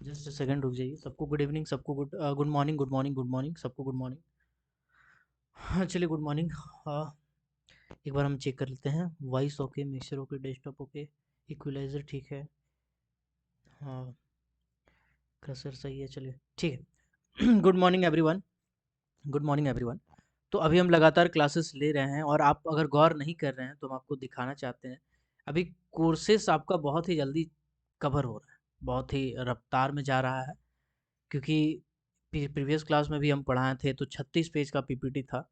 Just second रुक जाइए। सबको गुड इवनिंग, सबको good morning, good morning, good morning, सबको गुड मॉर्निंग। हाँ चलिए, गुड मॉर्निंग। एक बार हम चेक कर लेते हैं। Voice okay, mixer okay, desktop okay, equalizer ठीक है। हाँ, कर्सर सही है, चलिए ठीक है। Good morning everyone, good morning everyone. तो अभी हम लगातार क्लासेस ले रहे हैं और आप अगर गौर नहीं कर रहे हैं तो हम आपको दिखाना चाहते हैं। अभी कोर्सेस आपका बहुत ही जल्दी कवर हो रहा है, बहुत ही रफ्तार में जा रहा है। क्योंकि प्रीवियस क्लास में भी हम पढ़ाए थे तो 36 पेज का पीपीटी था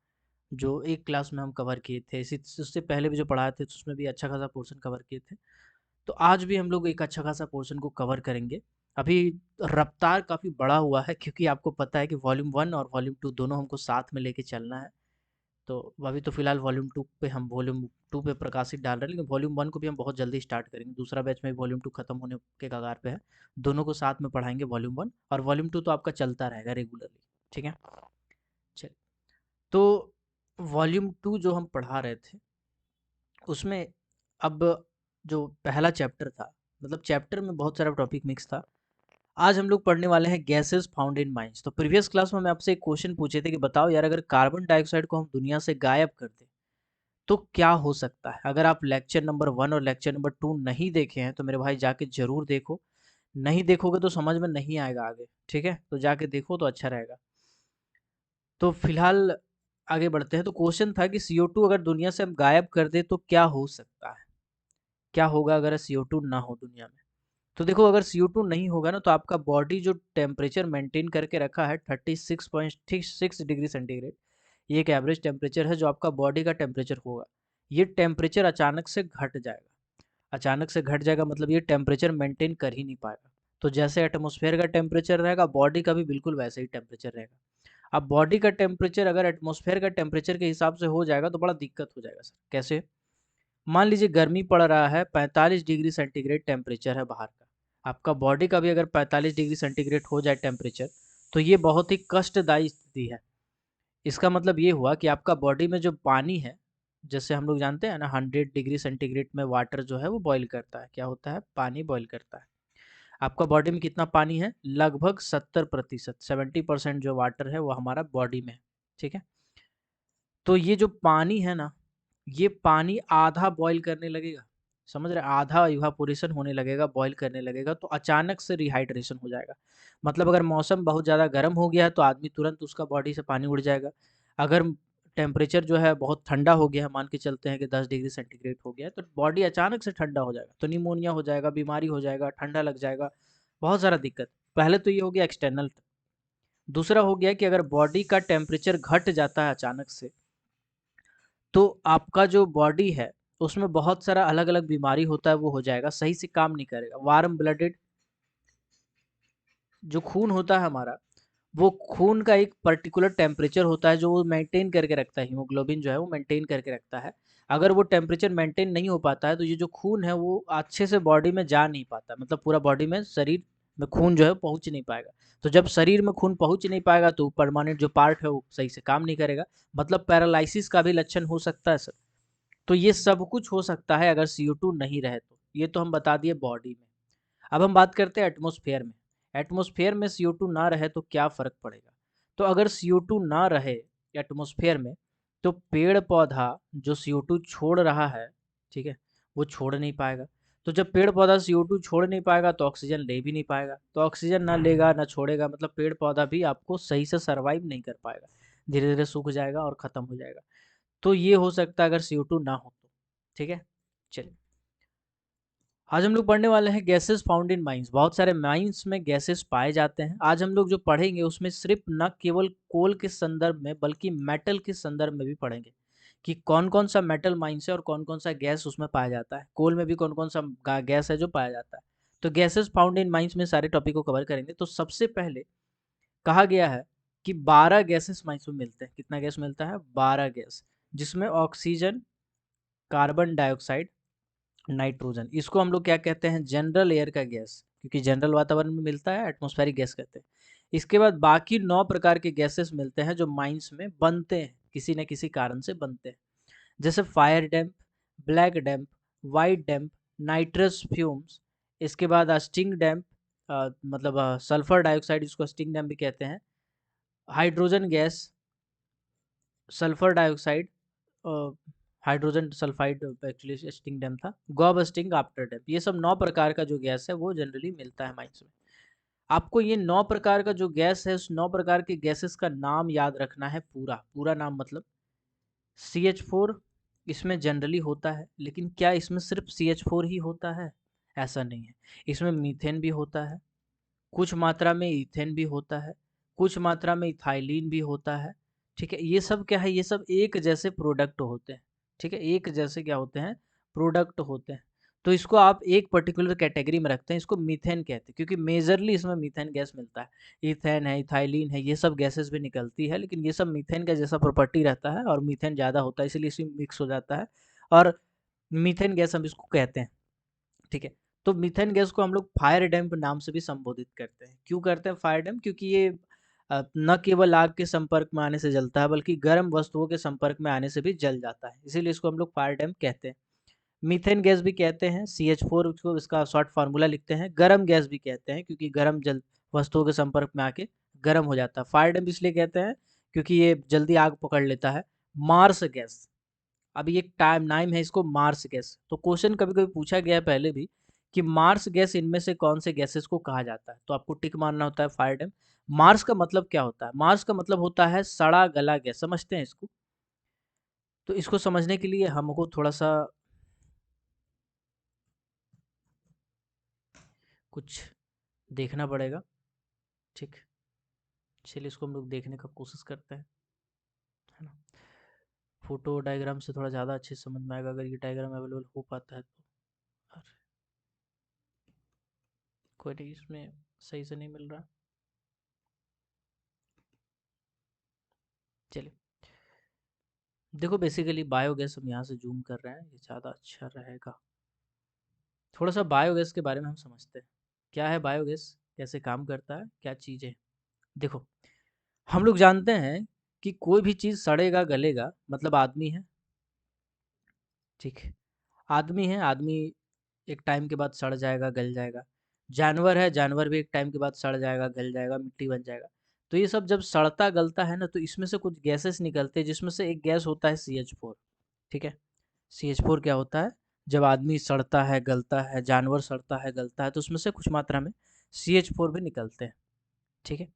जो एक क्लास में हम कवर किए थे। इसी उससे पहले भी जो पढ़ाए थे तो उसमें भी अच्छा खासा पोर्शन कवर किए थे। तो आज भी हम लोग एक अच्छा खासा पोर्शन को कवर करेंगे। अभी रफ्तार काफ़ी बड़ा हुआ है क्योंकि आपको पता है कि वॉल्यूम 1 और वॉल्यूम 2 दोनों हमको साथ में लेके चलना है। तो अभी तो फिलहाल वॉल्यूम 2 पे हम वॉल्यूम 2 पे प्रकाशित डाल रहे हैं, लेकिन वॉल्यूम 1 को भी हम बहुत जल्दी स्टार्ट करेंगे। दूसरा बैच में वॉल्यूम 2 खत्म होने के कगार पे है। दोनों को साथ में पढ़ाएंगे, वॉल्यूम 1 और वॉल्यूम 2 तो आपका चलता रहेगा रेगुलरली। ठीक है, चलिए। तो वॉल्यूम 2 जो हम पढ़ा रहे थे उसमें अब जो पहला चैप्टर था, मतलब चैप्टर में बहुत सारा टॉपिक मिक्स था। आज हम लोग पढ़ने वाले हैं गैसेस फाउंड इन माइंस। तो प्रीवियस क्लास में मैं आपसे एक क्वेश्चन पूछे थे कि बताओ यार, अगर कार्बन डाइऑक्साइड को हम दुनिया से गायब कर दें तो क्या हो सकता है। अगर आप लेक्चर नंबर 1 और लेक्चर नंबर 2 नहीं देखे हैं तो मेरे भाई जाके जरूर देखो। नहीं देखोगे तो समझ में नहीं आएगा आगे, ठीक है, तो जाके देखो तो अच्छा रहेगा। तो फिलहाल आगे बढ़ते हैं। तो क्वेश्चन था कि CO2 अगर दुनिया से हम गायब कर दे तो क्या हो सकता है, क्या होगा अगर CO2 ना हो दुनिया में। तो देखो, अगर CO2 नहीं होगा ना तो आपका बॉडी जो टेम्परेचर मेंटेन करके रखा है 36.6 डिग्री सेंटीग्रेड, ये एक एवरेज टेम्परेचर है जो आपका बॉडी का टेम्परेचर होगा। ये टेम्परेचर अचानक से घट जाएगा। अचानक से घट जाएगा मतलब ये टेम्परेचर मेंटेन कर ही नहीं पाएगा। तो जैसे एटमॉस्फेयर का टेम्परेचर रहेगा, बॉडी का भी बिल्कुल वैसे ही टेम्परेचर रहेगा। अब बॉडी का टेम्परेचर अगर एटमॉस्फेयर का टेम्परेचर के हिसाब से हो जाएगा तो बड़ा दिक्कत हो जाएगा सर। कैसे? मान लीजिए गर्मी पड़ रहा है, 45 डिग्री सेंटीग्रेड टेम्परेचर है बाहर का। आपका बॉडी का भी अगर 45 डिग्री सेंटीग्रेड हो जाए टेम्परेचर, तो ये बहुत ही कष्टदायी स्थिति है। इसका मतलब ये हुआ कि आपका बॉडी में जो पानी है, जैसे हम लोग जानते हैं ना 100 डिग्री सेंटीग्रेड में वाटर जो है वो बॉईल करता है। क्या होता है? पानी बॉईल करता है। आपका बॉडी में कितना पानी है? लगभग 70%, 70% जो वाटर है वो हमारा बॉडी में है। ठीक है, तो ये जो पानी है ना, ये पानी आधा बॉईल करने लगेगा। समझ रहे? आधा इवापोरेशन होने लगेगा, बॉईल करने लगेगा तो अचानक से रिहाइड्रेशन हो जाएगा। मतलब अगर मौसम बहुत ज़्यादा गर्म हो गया है तो आदमी तुरंत उसका बॉडी से पानी उड़ जाएगा। अगर टेम्परेचर जो है बहुत ठंडा हो गया है, मान के चलते हैं कि 10 डिग्री सेंटीग्रेड हो गया है, तो बॉडी अचानक से ठंडा हो जाएगा तो निमोनिया हो जाएगा, बीमारी हो जाएगा, ठंडा लग जाएगा, बहुत सारा दिक्कत। पहले तो ये हो गया एक्सटर्नल। दूसरा हो गया कि अगर बॉडी का टेम्परेचर घट जाता है अचानक से, तो आपका जो बॉडी है उसमें बहुत सारा अलग अलग बीमारी होता है, वो हो जाएगा, सही से काम नहीं करेगा। वार्म ब्लडेड जो खून होता है हमारा, वो खून का एक पर्टिकुलर टेम्परेचर होता है जो वो मेंटेन करके रखता है। हीमोग्लोबिन जो है वो मेंटेन करके रखता है। अगर वो टेम्परेचर मेंटेन नहीं हो पाता है तो ये जो खून है वो अच्छे से बॉडी में जा नहीं पाता, मतलब पूरा बॉडी में, शरीर में खून जो है पहुंच नहीं पाएगा। तो जब शरीर में खून पहुंच नहीं पाएगा तो परमानेंट जो पार्ट है वो सही से काम नहीं करेगा। मतलब पैरालिसिस का भी लक्षण हो सकता है सर। तो ये सब कुछ हो सकता है अगर CO2 नहीं रहे तो। ये तो हम बता दिए बॉडी में। अब हम बात करते हैं एटमॉस्फेयर में। एटमॉस्फेयर में CO2 ना रहे तो क्या फ़र्क पड़ेगा? तो अगर CO2 ना रहे एटमॉस्फेयर में तो पेड़ पौधा जो CO2 छोड़ रहा है, ठीक है, वो छोड़ नहीं पाएगा। तो जब पेड़ पौधा CO2 छोड़ नहीं पाएगा तो ऑक्सीजन ले भी नहीं पाएगा। तो ऑक्सीजन ना लेगा ना छोड़ेगा, मतलब पेड़ पौधा भी आपको सही से सर्वाइव नहीं कर पाएगा, धीरे धीरे सूख जाएगा और ख़त्म हो जाएगा। तो ये हो सकता है अगर CO2 ना हो तो। ठीक है, चलिए। आज हम लोग पढ़ने वाले हैं गैसेस फाउंड इन माइंस। बहुत सारे माइंस में गैसेस पाए जाते हैं। आज हम लोग जो पढ़ेंगे उसमें सिर्फ न केवल कोल के संदर्भ में बल्कि मेटल के संदर्भ में भी पढ़ेंगे कि कौन कौन सा मेटल माइंस है और कौन कौन सा गैस उसमें पाया जाता है। कोल में भी कौन कौन सा गैस है जो पाया जाता है। तो गैसेस फाउंड इन माइंस में सारे टॉपिक को कवर करेंगे। तो सबसे पहले कहा गया है कि 12 गैसेस माइंस में मिलते हैं। कितना गैस मिलता है? 12 गैस, जिसमें ऑक्सीजन, कार्बन डाइऑक्साइड, नाइट्रोजन, इसको हम लोग क्या कहते हैं? जनरल एयर का गैस, क्योंकि जनरल वातावरण में मिलता है, एटमॉस्फेरिक गैस कहते हैं। इसके बाद बाकी 9 प्रकार के गैसेस मिलते हैं जो माइंस में बनते हैं, किसी न किसी कारण से बनते हैं। जैसे फायर डैम्प, ब्लैक डैम्प, वाइट डैम्प, नाइट्रस फ्यूम्स, इसके बाद स्टिंग डैम्प, मतलब सल्फर डाइऑक्साइड, इसको स्टिंग डैम भी कहते हैं। Hydrogen gas, sulphur dioxide, hydrogen sulphide actually sting dam था, गॉब स्टिंग आफ्टर डैम। ये सब 9 प्रकार का जो गैस है वो जनरली मिलता है माइंस में। आपको ये 9 प्रकार का जो गैस है, उस 9 प्रकार के गैसेस का नाम याद रखना है, पूरा पूरा नाम। मतलब CH4 इसमें जनरली होता है, लेकिन क्या इसमें सिर्फ CH4 ही होता है? ऐसा नहीं है। इसमें मीथेन भी होता है, कुछ मात्रा में ईथेन भी होता है, कुछ मात्रा में इथाइलीन भी होता है। ठीक है, ये सब क्या है, ये सब एक जैसे प्रोडक्ट होते हैं। ठीक है, एक जैसे क्या होते हैं, प्रोडक्ट होते हैं। तो इसको आप एक पर्टिकुलर कैटेगरी में रखते हैं, इसको मीथेन कहते हैं, क्योंकि मेजरली इसमें मीथेन गैस मिलता है। ईथेन है, इथाइलीन है, ये सब गैसेस भी निकलती है, लेकिन ये सब मीथेन का जैसा प्रॉपर्टी रहता है और मीथेन ज़्यादा होता है, इसलिए इसमें मिक्स हो जाता है और मीथेन गैस हम इसको कहते हैं। ठीक है, तो मीथेन गैस को हम लोग फायर डैम्प नाम से भी संबोधित करते हैं। क्यों करते हैं फायर डैम्प? क्योंकि ये न केवल आग के संपर्क में आने से जलता है, बल्कि गर्म वस्तुओं के संपर्क में आने से भी जल जाता है, इसीलिए इसको हम लोग फायर डैम्प कहते हैं। मीथेन गैस भी कहते हैं, CH4 को इसका शॉर्ट फार्मूला लिखते हैं। गर्म गैस भी कहते हैं, क्योंकि गर्म जल वस्तुओं के संपर्क में आके गर्म हो जाता है। फायर डैम्प इसलिए कहते हैं क्योंकि ये जल्दी आग पकड़ लेता है। मार्स गैस, अभी एक टाइम नाम है इसको मार्स गैस। तो क्वेश्चन कभी कभी पूछा गया है पहले भी कि मार्स गैस इनमें से कौन से गैसेस को कहा जाता है, तो आपको टिक मारना होता है फायर डैम। मार्स का मतलब क्या होता है? मार्स का मतलब होता है सड़ा गला गैस, समझते हैं इसको? तो इसको समझने के लिए हमको थोड़ा सा कुछ देखना पड़ेगा। ठीक, चलिए इसको हम लोग देखने का कोशिश करते हैं, है ना। फोटो डायग्राम से थोड़ा ज़्यादा अच्छे से समझ में आएगा, अगर ये डायग्राम अवेलेबल हो पाता है तो। अरे, कोई नहीं, इसमें सही से नहीं मिल रहा। चलिए, देखो बेसिकली बायोगैस हम यहाँ से जूम कर रहे हैं, ये ज़्यादा अच्छा रहेगा। थोड़ा सा बायोगैस के बारे में हम समझते हैं। क्या है बायोगैस, कैसे काम करता है, क्या चीज़ है? देखो, हम लोग जानते हैं कि कोई भी चीज़ सड़ेगा गलेगा मतलब आदमी है। ठीक है, आदमी है, आदमी एक टाइम के बाद सड़ जाएगा, गल जाएगा। जानवर है, जानवर भी एक टाइम के बाद सड़ जाएगा, गल जाएगा, मिट्टी बन जाएगा। तो ये सब जब सड़ता गलता है ना, तो इसमें से कुछ गैसेस निकलते हैं, जिसमें से एक गैस होता है CH4। ठीक है, CH4 क्या होता है? जब आदमी सड़ता है गलता है, जानवर सड़ता है गलता है, तो उसमें से कुछ मात्रा में CH4 भी निकलते हैं। ठीक है,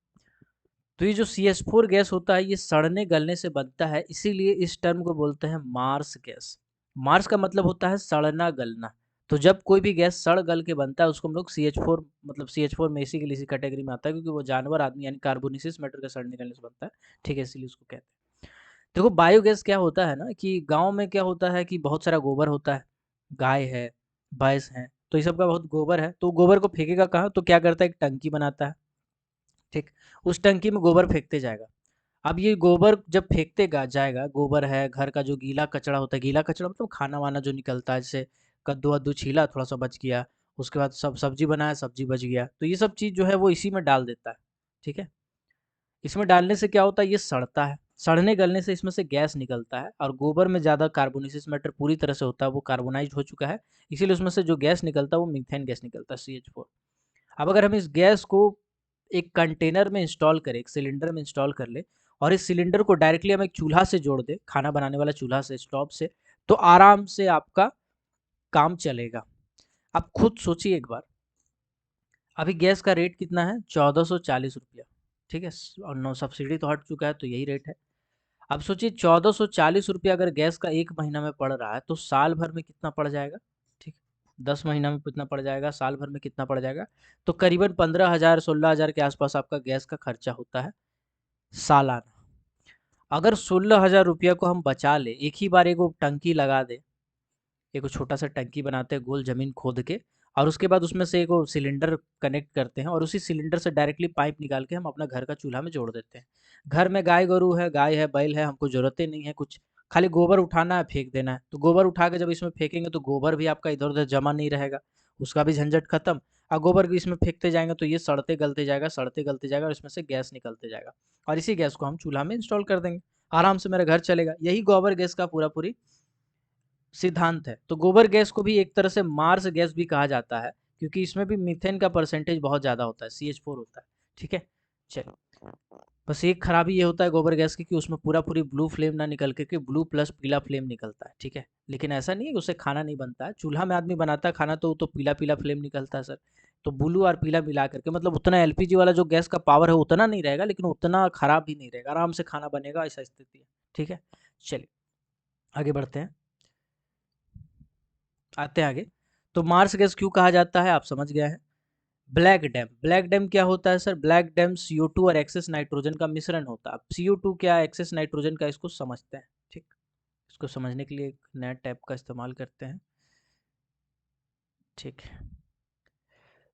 तो ये जो CH4 गैस होता है, ये सड़ने गलने से बनता है, इसीलिए इस टर्म को बोलते हैं मार्स गैस। मार्स का मतलब होता है सड़ना गलना। तो जब कोई भी गैस सड़ गल के बनता है, उसको हम लोग CH4, मतलब CH4 में इसी के लिए इसी कैटेगरी में आता है, क्योंकि वो जानवर आदमी यानी कार्बोनिसिस मैटर का सड़ने गलने से बनता है। ठीक है, इसीलिए उसको कहते हैं। देखो बायोगैस क्या होता है ना, कि गांव में क्या होता है कि बहुत सारा गोबर होता है, गाय है, भैंस है, तो ये सब का बहुत गोबर है, तो गोबर को फेंकेगा कहाँ? तो क्या करता है, एक टंकी बनाता है। ठीक, उस टंकी में गोबर फेंकते जाएगा। अब ये गोबर जब फेंकते जाएगा, गोबर है, घर का जो गीला कचरा होता है, गीला कचरा मतलब खाना वाना जो निकलता है, जैसे कद्दू वद्दू छीला थोड़ा सा बच गया, उसके बाद सब सब्जी बनाया, सब्जी बच गया, तो ये सब चीज़ जो है वो इसी में डाल देता है। ठीक है, इसमें डालने से क्या होता है, ये सड़ता है, सड़ने गलने से इसमें से गैस निकलता है, और गोबर में ज़्यादा कार्बोनिसिस मैटर पूरी तरह से होता है, वो कार्बोनाइज हो चुका है, इसीलिए उसमें से जो गैस निकलता है वो मीथेन गैस निकलता है, CH4। अब अगर हम इस गैस को एक कंटेनर में इंस्टॉल करें, एक सिलेंडर में इंस्टॉल कर ले, और इस सिलेंडर को डायरेक्टली हम एक चूल्हा से जोड़ दें, खाना बनाने वाला चूल्हा से, स्टोव से, तो आराम से आपका काम चलेगा। आप खुद सोचिए एक बार, अभी गैस का रेट कितना है? 1440 रुपया। ठीक है, और नो सब्सिडी तो हट चुका है, तो यही रेट है। अब सोचिए 1440 रुपया अगर गैस का एक महीना में पड़ रहा है, तो साल भर में कितना पड़ जाएगा? ठीक, 10 महीना में कितना पड़ जाएगा, साल भर में कितना पड़ जाएगा? तो करीबन 15,000 16,000 के आसपास आपका गैस का खर्चा होता है सालाना। अगर 16,000 रुपया को हम बचा ले, एक ही बार एगो टंकी लगा दे, एक छोटा सा टंकी बनाते हैं गोल जमीन खोद के, और उसके बाद उसमें से एक सिलेंडर कनेक्ट करते हैं, और उसी सिलेंडर से डायरेक्टली पाइप निकाल के हम अपना घर का चूल्हा में जोड़ देते हैं। घर में गाय गरू है, गाय है, बैल है, हमको ज़रूरत ही नहीं है कुछ, खाली गोबर उठाना है, फेंक देना है। तो गोबर उठा के जब इसमें फेंकेंगे, तो गोबर भी आपका इधर उधर जमा नहीं रहेगा, उसका भी झंझट खत्म। और गोबर भी इसमें फेंकते जाएंगे तो ये सड़ते गलते जाएगा, सड़ते गलते जाएगा, और इसमें से गैस निकलते जाएगा, और इसी गैस को हम चूल्हा में इंस्टॉल कर देंगे, आराम से मेरा घर चलेगा। यही गोबर गैस का पूरा पूरी सिद्धांत है। तो गोबर गैस को भी एक तरह से मार्स गैस भी कहा जाता है, क्योंकि इसमें भी मीथेन का परसेंटेज बहुत ज़्यादा होता है, CH4 होता है। ठीक है, चलिए। बस एक खराबी ये होता है गोबर गैस की कि उसमें पूरा पूरी ब्लू फ्लेम ना निकल के ब्लू प्लस पीला फ्लेम निकलता है। ठीक है, लेकिन ऐसा नहीं है कि उससे खाना नहीं बनता है। चूल्हा में आदमी बनाता है खाना तो पीला पीला फ्लेम निकलता है सर। तो ब्लू और पीला मिला करके मतलब उतना एलपीजी वाला जो गैस का पावर है उतना नहीं रहेगा, लेकिन उतना खराब भी नहीं रहेगा, आराम से खाना बनेगा, ऐसा स्थिति है। ठीक है, चलिए आगे बढ़ते हैं, आते हैं आगे। तो मार्स गैस क्यों कहा जाता है आप समझ गए हैं। ब्लैक डैम, ब्लैक डैम क्या होता है सर। ब्लैक डैम CO2 और एक्सेस नाइट्रोजन का मिश्रण होता है। अब CO2 क्या, एक्सेस नाइट्रोजन का, इसको समझते हैं। ठीक, इसको समझने के लिए एक नया टैब का इस्तेमाल करते हैं। ठीक है,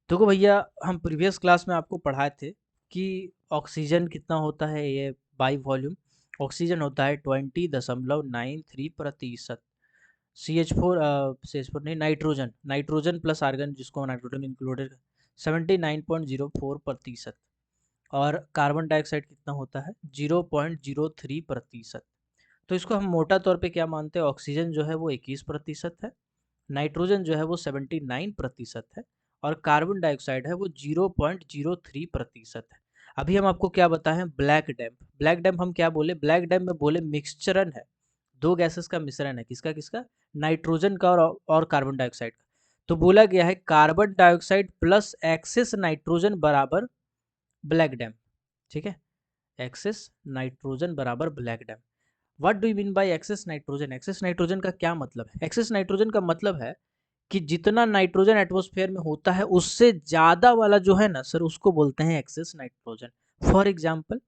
देखो भैया, हम प्रीवियस क्लास में आपको पढ़ाए थे कि ऑक्सीजन कितना होता है, ये बाई वॉल्यूम ऑक्सीजन होता है 20.93%। CH4 नहीं, नाइट्रोजन, नाइट्रोजन प्लस आर्गन जिसको नाइट्रोजन इंक्लूडेड 79.04%। और कार्बन डाइऑक्साइड कितना होता है 0.03%। तो इसको हम मोटा तौर पे क्या मानते हैं, ऑक्सीजन जो है वो 21% है, नाइट्रोजन जो है वो 79% है, और कार्बन डाइऑक्साइड है वो 0.03% है। अभी हम आपको क्या बताएं, ब्लैक डैम्प। ब्लैक डैम्प हम क्या बोले, ब्लैक डैम्प में बोले मिक्सचरन है, दो गैसेस का मिश्रण है, किसका किसका, नाइट्रोजन का और कार्बन डाइऑक्साइड का। तो बोला गया है carbon dioxide plus excess nitrogen बराबर ब्लैक डैम्प। ठीक है, एक्सेस नाइट्रोजन बराबर black damp. What do you mean by excess nitrogen, excess nitrogen का क्या मतलब है। एक्सेस नाइट्रोजन का मतलब है कि जितना नाइट्रोजन एटमॉस्फेयर में होता है उससे ज्यादा वाला जो है ना सर, उसको बोलते हैं excess nitrogen. For example,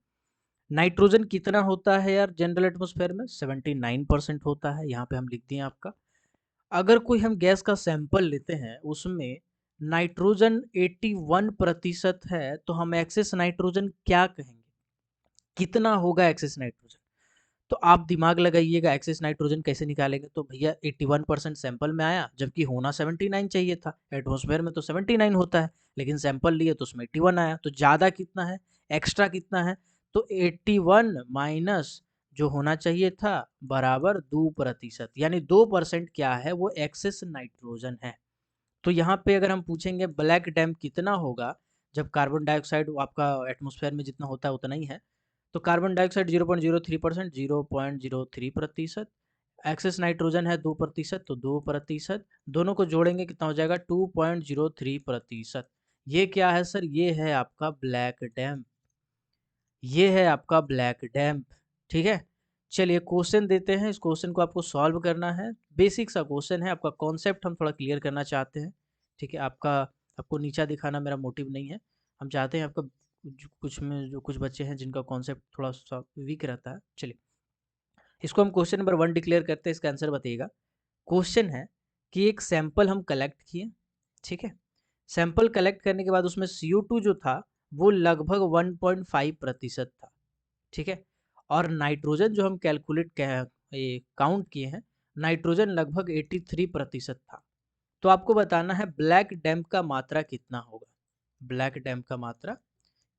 nitrogen कितना होता है यार जनरल एटमॉस्फेयर में, 79% होता है, यहाँ पे हम लिख दिए आपका। अगर कोई हम गैस का सैंपल लेते हैं उसमें नाइट्रोजन 81% है, तो हम एक्सेस नाइट्रोजन क्या कहेंगे, कितना होगा एक्सेस नाइट्रोजन। तो आप दिमाग लगाइएगा, एक्सेस नाइट्रोजन कैसे निकालेंगे। तो भैया 81% सैंपल में आया, जबकि होना 79 चाहिए था, एटमॉस्फेयर में तो 79 होता है, लेकिन सैंपल लिए तो उसमें 81 आया। तो ज़्यादा कितना है, एक्स्ट्रा कितना है, तो 81 माइनस जो होना चाहिए था बराबर 2%, यानी 2% क्या है, वो एक्सेस नाइट्रोजन है। तो यहाँ पे अगर हम पूछेंगे ब्लैक डैम कितना होगा, जब कार्बन डाइऑक्साइड आपका एटमॉस्फेयर में जितना होता है उतना ही है, तो कार्बन डाइऑक्साइड 0.03%, 0.03%, एक्सेस नाइट्रोजन है 2%, तो 2%, दोनों को जोड़ेंगे कितना हो जाएगा 2.03%। ये क्या है सर, ये है आपका ब्लैक डैम, ये है आपका ब्लैक डैम्प। ठीक है, चलिए क्वेश्चन देते हैं, इस क्वेश्चन को आपको सॉल्व करना है। बेसिक सा क्वेश्चन है, आपका कॉन्सेप्ट हम थोड़ा क्लियर करना चाहते हैं। ठीक है, आपको नीचा दिखाना मेरा मोटिव नहीं है, हम चाहते हैं आपका कुछ में जो कुछ बच्चे हैं जिनका कॉन्सेप्ट थोड़ा सा वीक रहता है। चलिए इसको हम क्वेश्चन नंबर 1 डिक्लेयर करते हैं, इसका आंसर बताइएगा। क्वेश्चन है कि एक सैंपल हम कलेक्ट किए, ठीक है, सैंपल कलेक्ट करने के बाद उसमें CO2 जो था वो लगभग 1.5% था। ठीक है, और नाइट्रोजन जो हम काउंट किए हैं, नाइट्रोजन लगभग 83% था। तो आपको बताना है ब्लैक डैम्प का मात्रा कितना होगा, ब्लैक डैम्प का मात्रा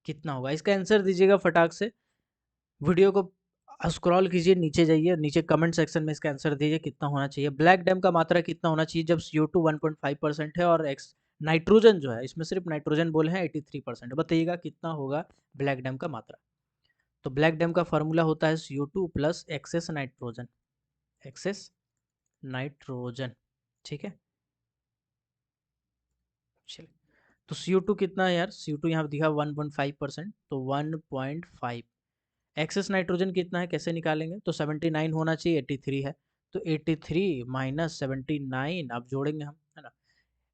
कितना होगा। इसका आंसर दीजिएगा फटाक से, वीडियो को स्क्रॉल कीजिए, नीचे जाइए, नीचे कमेंट सेक्शन में इसका आंसर दीजिए कितना होना चाहिए, ब्लैक डैम्प का मात्रा कितना होना चाहिए जब CO2 1.5% है और नाइट्रोजन जो है, इसमें सिर्फ नाइट्रोजन बोले हैं 83%, बताइएगा कितना होगा ब्लैक डैम्प का मात्रा। तो ब्लैक डैम्प का फॉर्मूला होता है CO2 plus excess nitrogen, excess nitrogen. ठीक है, चलिए तो CO2 कितना है यार, CO2 यहाँ दिखा 1.5%, तो 1.5, एक्सेस नाइट्रोजन कितना है कैसे निकालेंगे, तो 79 होना चाहिए, 83 है, तो 83 माइनस 79 अब जोड़ेंगे हम, है ना,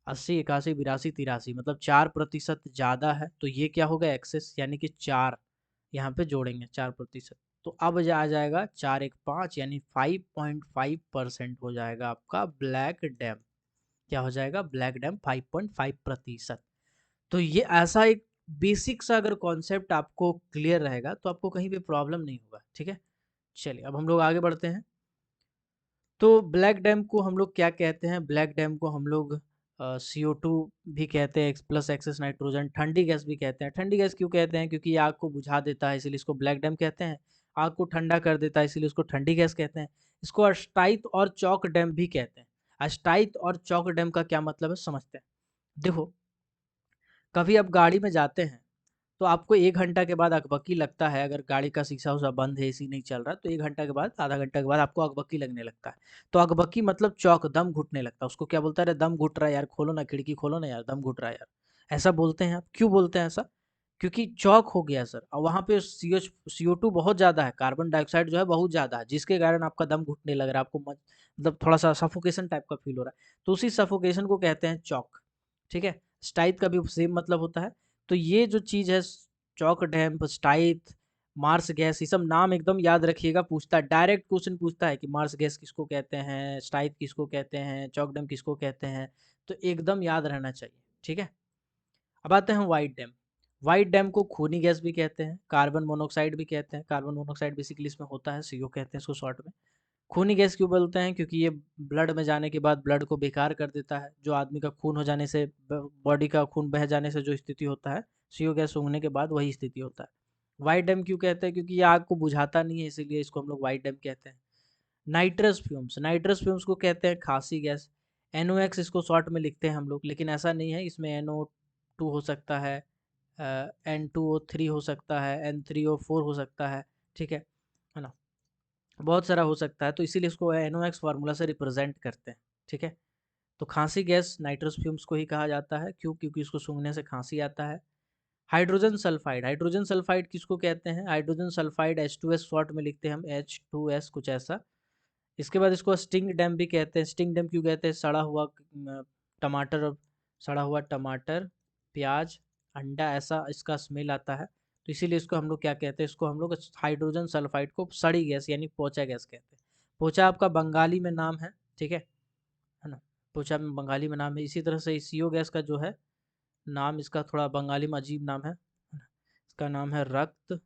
80 81 82 83, मतलब 4% ज़्यादा है, तो ये क्या होगा एक्सेस, यानी कि 4 यहाँ पे जोड़ेंगे 4%, तो अब आ जाएगा 4 1 5, यानी 5.5% हो जाएगा आपका ब्लैक डैम। क्या हो जाएगा ब्लैक डैम 5.5%। तो ये ऐसा एक बेसिक सा अगर कॉन्सेप्ट आपको क्लियर रहेगा तो आपको कहीं भी प्रॉब्लम नहीं होगा। ठीक है, चलिए अब हम लोग आगे बढ़ते हैं। तो ब्लैक डैम को हम लोग क्या कहते हैं, ब्लैक डैम को हम लोग CO2 भी कहते हैं प्लस एक्सेस नाइट्रोजन, ठंडी गैस भी कहते हैं। ठंडी गैस क्यों कहते हैं, क्योंकि ये आग को बुझा देता है इसलिए इसको ब्लैक डैम कहते हैं, आग को ठंडा कर देता है इसलिए उसको ठंडी गैस कहते हैं। इसको अष्टायित और चौक डैम भी कहते हैं। अष्टायित और चौक डैम का क्या मतलब है समझते हैं। देखो, कभी आप गाड़ी में जाते हैं तो आपको 1 घंटा के बाद अकबकी लगता है, अगर गाड़ी का शीशा-उशा बंद है, एसी नहीं चल रहा, तो 1 घंटा के बाद, आधा घंटा के बाद आपको अकबकी लगने लगता है। तो अकबकी मतलब चौक, दम घुटने लगता है। उसको क्या बोलता है? अरे दम घुट रहा है यार, खोलो ना खिड़की, खोलो ना यार, दम घुट रहा है यार। ऐसा बोलते हैं आप। क्यों बोलते हैं ऐसा? क्योंकि चौक हो गया सर, और वहाँ पे CO2 बहुत ज़्यादा है, कार्बन डाइऑक्साइड जो है बहुत ज़्यादा है, जिसके कारण आपका दम घुटने लग रहा है, आपको मतलब थोड़ा-सा सफोकेशन टाइप का फ़ील हो रहा है। तो उसी सफोकेशन को कहते हैं चॉक, ठीक है? स्टाइप का भी सेम मतलब होता है। तो ये जो चीज़ है, चॉक डैम्प, स्टाइप, मार्स गैस, ये सब नाम एकदम याद रखिएगा। पूछता है, डायरेक्ट क्वेश्चन पूछता है कि मार्स गैस किसको कहते हैं, स्टाइप किसको कहते हैं, चॉक डैम्प किसको कहते हैं, तो एकदम याद रहना चाहिए, ठीक है? अब आते हैं व्हाइट डैम। व्हाइट डैम को खूनी गैस भी कहते हैं, कार्बन मोनोऑक्साइड भी कहते हैं। कार्बन मोनोऑक्साइड बेसिकली इसमें होता है, CO कहते हैं इसको शॉर्ट में। खूनी गैस क्यों बोलते हैं? क्योंकि ये ब्लड में जाने के बाद ब्लड को बेकार कर देता है। जो आदमी का खून हो जाने से, बॉडी का खून बह जाने से जो स्थिति होता है, CO गैस सूंघने के बाद वही स्थिति होता है। व्हाइट डैम क्यों कहते हैं? क्योंकि ये आग को बुझाता नहीं है, इसीलिए इसको हम लोग व्हाइट डैम कहते हैं। नाइट्रस फ्यूम्स को कहते हैं खांसी गैस। NOx इसको शॉर्ट में लिखते हैं हम लोग, लेकिन ऐसा नहीं है, इसमें NO2 हो सकता है, N2O3 हो सकता है, N3O4 हो सकता है, ठीक है ना? बहुत सारा हो सकता है, तो इसीलिए इसको NOx फार्मूला से रिप्रेजेंट करते हैं, ठीक है? तो खांसी गैस नाइट्रस फ्यूम्स को ही कहा जाता है। क्यों? क्योंकि इसको सूंघने से खांसी आता है। हाइड्रोजन सल्फाइड किसको कहते हैं? हाइड्रोजन सल्फाइड H2S शॉर्ट में लिखते हैं हम, H2S कुछ ऐसा। इसके बाद इसको स्टिंग डैम भी कहते हैं। स्टिंग डैम क्यों कहते हैं? टमाटर सड़ा हुआ टमाटर, प्याज, अंडा, ऐसा इसका स्मेल आता है, तो इसीलिए इसको हम लोग क्या कहते हैं? इसको हम लोग हाइड्रोजन सल्फाइड को सड़ी गैस यानी पोचा गैस कहते हैं। पोचा आपका बंगाली में नाम है, ठीक है ना? पोचा में बंगाली में नाम है। इसी तरह से CO गैस का जो है नाम, इसका थोड़ा बंगाली में अजीब नाम है ना? इसका नाम है रक्त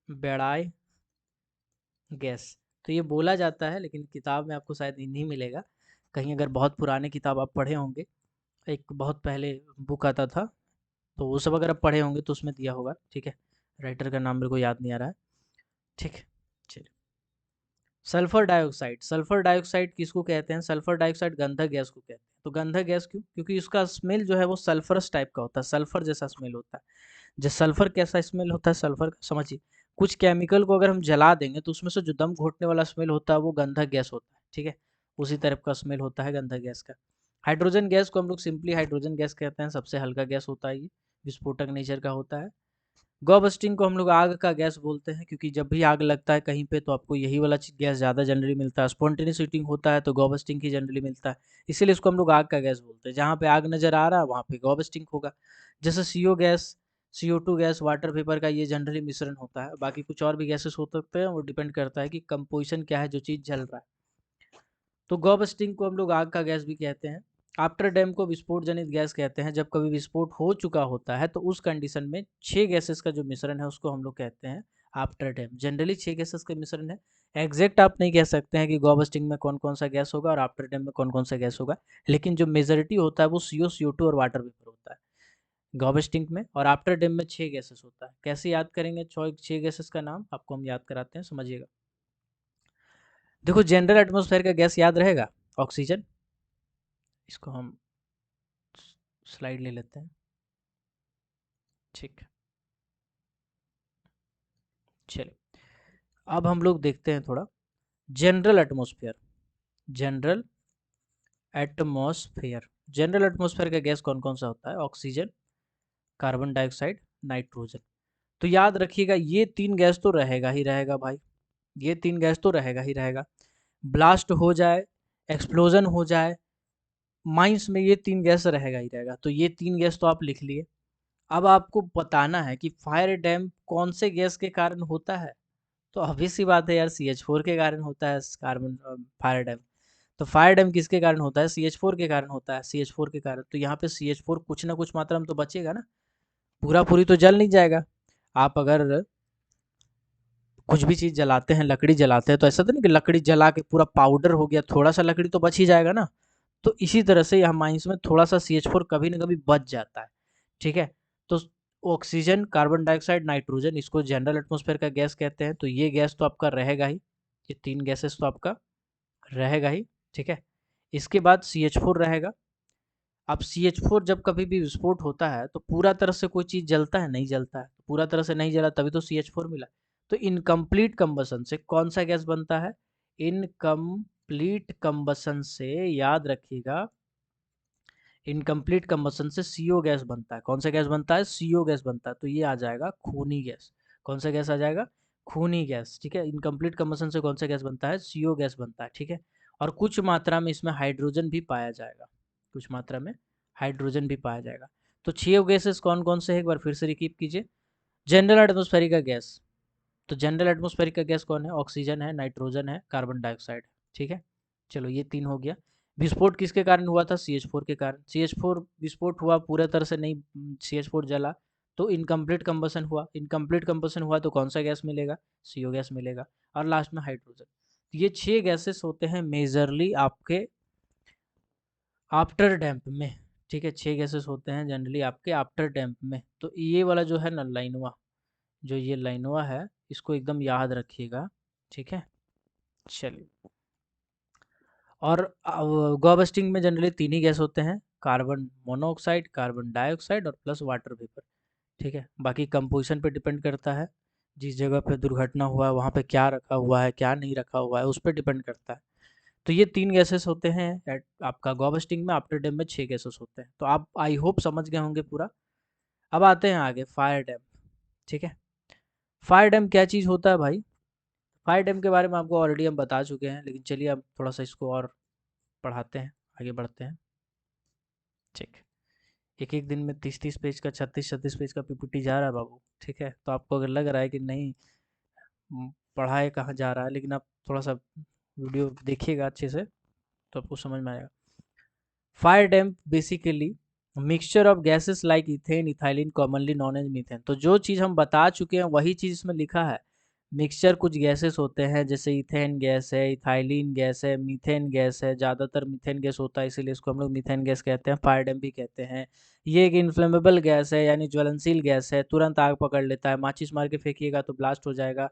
बेड़ाई गैस। तो ये बोला जाता है, लेकिन किताब में आपको शायद नहीं मिलेगा। कहीं अगर बहुत पुराने किताब आप पढ़े होंगे, एक बहुत पहले बुक आता था, तो वो सब अगर आप पढ़े होंगे तो उसमें दिया होगा, ठीक है? राइटर का नाम मेरे को याद नहीं आ रहा है, ठीक है? चलिए, सल्फर डाइऑक्साइड किसको कहते हैं? सल्फर डाइऑक्साइड गंधक गैस को कहते हैं। तो गंधक गैस क्यों? क्योंकि उसका स्मेल जो है वो सल्फरस टाइप का होता है, सल्फर जैसा स्मेल होता है। जो सल्फर कैसा स्मेल होता है सल्फर का, समझिए, कुछ केमिकल को अगर हम जला देंगे तो उसमें से जो दम घोटने वाला स्मेल होता है वो गंधक गैस होता है, ठीक है? उसी तरह का स्मेल होता है गंधक गैस का। हाइड्रोजन गैस को हम लोग सिंपली हाइड्रोजन गैस कहते हैं, सबसे हल्का गैस होता है ये, विस्फोटक नेचर का होता है। गॉबस्टिंग को हम लोग आग का गैस बोलते हैं, क्योंकि जब भी आग लगता है कहीं पे तो आपको यही वाला गैस ज़्यादा जनरली मिलता है। स्पॉन्टेनियस हीटिंग होता है तो गॉबस्टिंग ही जनरली मिलता है, इसीलिए इसको हम लोग आग का गैस बोलते हैं। जहाँ पे आग नज़र आ रहा है वहाँ पे गॉबस्टिंग होगा। जैसे CO gas, CO2 gas, water vapour का ये जनरली मिश्रण होता है। बाकी कुछ और भी गैसेस हो सकते हैं, वो डिपेंड करता है कि कंपोजिशन क्या है जो चीज़ जल रहा है। तो गॉबस्टिंग को हम लोग आग का गैस भी कहते हैं। आफ्टर डैम को विस्फोट जनित गैस कहते हैं। जब कभी विस्फोट हो चुका होता है तो उस कंडीशन में 6 गैसेस का जो मिश्रण है उसको हम लोग कहते हैं आफ्टर डैम। जनरली 6 गैसेस का मिश्रण है। एग्जैक्ट आप नहीं कह सकते हैं कि गॉबस्टिंग में कौन कौन सा गैस होगा और आफ्टर डैम में कौन कौन सा गैस होगा, लेकिन जो मेजोरिटी होता है वो CO, CO2 और वाटर वेपर होता है गॉबस्टिंग में। और आफ्टर डैम में 6 गैसेस होता है। कैसे याद करेंगे 6 गैसेस का नाम? आपको हम याद कराते हैं, समझिएगा। देखो, जनरल एटमॉस्फेयर का गैस याद रहेगा, ऑक्सीजन। इसको हम स्लाइड ले लेते हैं, ठीक। चलिए, अब हम लोग देखते हैं थोड़ा general atmosphere. General atmosphere general atmosphere का गैस कौन कौन सा होता है? Oxygen, carbon dioxide, nitrogen. तो याद रखिएगा, ये 3 गैस तो रहेगा ही रहेगा भाई, ये 3 गैस तो रहेगा ही रहेगा। ब्लास्ट हो जाए, एक्सप्लोजन हो जाए, माइंस में ये 3 गैस रहेगा ही रहेगा। तो ये 3 गैस तो आप लिख लिए। अब आपको बताना है कि फायर डैम कौन से गैस के कारण होता है। तो ऑब्वियस सी बात है यार, CH4 के कारण होता है कार्बन फायर डैम। तो फायर डैम किसके कारण होता है? CH4 के कारण होता है, CH4 के कारण। तो यहाँ पे CH4 कुछ ना कुछ मात्रा में तो बचेगा ना, पूरा पूरी तो जल नहीं जाएगा। आप अगर कुछ भी चीज़ जलाते हैं, लकड़ी जलाते हैं, तो ऐसा तो नहीं कि लकड़ी जला के पूरा पाउडर हो गया, थोड़ा सा लकड़ी तो बच ही जाएगा ना। तो इसी तरह से यहाँ माइंस में थोड़ा सा CH4 कभी ना कभी बच जाता है, ठीक है? तो ऑक्सीजन, कार्बन डाइऑक्साइड, नाइट्रोजन, इसको जनरल एटमॉस्फेयर का गैस कहते हैं। तो ये गैस तो आपका रहेगा ही, ये 3 गैसेस तो आपका रहेगा ही, ठीक है? इसके बाद CH4 रहेगा। अब CH4 जब कभी भी विस्फोट होता है तो पूरा तरह से कोई चीज़ जलता है, नहीं जलता है। पूरा तरह से नहीं जला तभी तो CH4 मिला। तो इनकम्प्लीट कंबसन से कौन सा गैस बनता है? इनकम्प्लीट कंबसन से याद रखिएगा, इनकम्प्लीट कंबसन से CO गैस बनता है। कौन सा गैस बनता है? CO गैस बनता है। तो ये आ जाएगा खूनी गैस। कौन सा गैस आ जाएगा? खूनी गैस। ठीक है, इनकम्प्लीट कंबसन से कौन सा गैस बनता है? CO गैस बनता है। ठीक है, और कुछ मात्रा में इसमें हाइड्रोजन भी पाया जाएगा, कुछ मात्रा में हाइड्रोजन भी पाया जाएगा। तो 6 गैसेस कौन कौन से है, एक बार फिर से रिकीप कीजिए। जनरल एटमॉस्फेरिक का गैस, तो जनरल एटमॉस्फेरिक का गैस कौन है? ऑक्सीजन है, नाइट्रोजन है, कार्बन डाइऑक्साइड। ठीक है, चलो ये 3 हो गया। विस्फोट किसके कारण हुआ था? CH4 के कारण। CH4 विस्फोट हुआ, पूरे तरह से नहीं CH4 जला, तो इनकम्प्लीट कंबसन हुआ। इनकम्प्लीट कंबसन हुआ तो कौन सा गैस मिलेगा? CO गैस मिलेगा, और लास्ट में हाइड्रोजन। ये 6 गैसेस होते हैं मेजरली आपके आफ्टर डैम्प में। ठीक है, 6 गैसेस होते हैं जनरली आपके आफ्टर डैम्प में। तो ये वाला जो है ना लाइनवा, जो ये लाइनवा है, इसको एकदम याद रखिएगा। ठीक है, चलिए। और गॉबस्टिंग में जनरली 3 ही गैस होते हैं, कार्बन मोनोऑक्साइड, कार्बन डाइऑक्साइड और प्लस वाटर वेपर। ठीक है, बाकी कंपोजिशन पे डिपेंड करता है, जिस जगह पे दुर्घटना हुआ है वहाँ पे क्या रखा हुआ है, क्या नहीं रखा हुआ है, उस पर डिपेंड करता है। तो ये 3 गैसेस होते हैं आपका गॉबस्टिंग में। आफ्टर डैम में 6 गैसेस होते हैं। तो आप आई होप समझ गए होंगे पूरा। अब आते हैं आगे, फायर डैम। ठीक है, फायर डैम क्या चीज़ होता है भाई? फायर डैम के बारे में आपको ऑलरेडी हम बता चुके हैं, लेकिन चलिए अब थोड़ा सा इसको और पढ़ाते हैं, आगे बढ़ते हैं। ठीक, एक एक दिन में 30-30 पेज का, 36-36 पेज का PPT जा रहा है बाबू। ठीक है, तो आपको अगर लग रहा है कि नहीं पढ़ाए कहाँ जा रहा है, लेकिन आप थोड़ा सा वीडियो देखिएगा अच्छे से तो आपको समझ में आएगा। Fire damp basically mixture of gases like ethane, ethylene, commonly known as methane. तो जो चीज़ हम बता चुके हैं वही चीज़ इसमें लिखा है। मिक्सचर कुछ गैसेस होते हैं, जैसे इथेन गैस है, इथाइलिन गैस है, मीथेन गैस है। ज़्यादातर मीथेन गैस होता है, इसीलिए इसको हम लोग मीथेन गैस कहते हैं, फायर डैम भी कहते हैं। ये एक इन्फ्लेमेबल गैस है, यानी ज्वलनशील गैस है, तुरंत आग पकड़ लेता है। माचिस मार के फेंकिएगा तो ब्लास्ट हो जाएगा।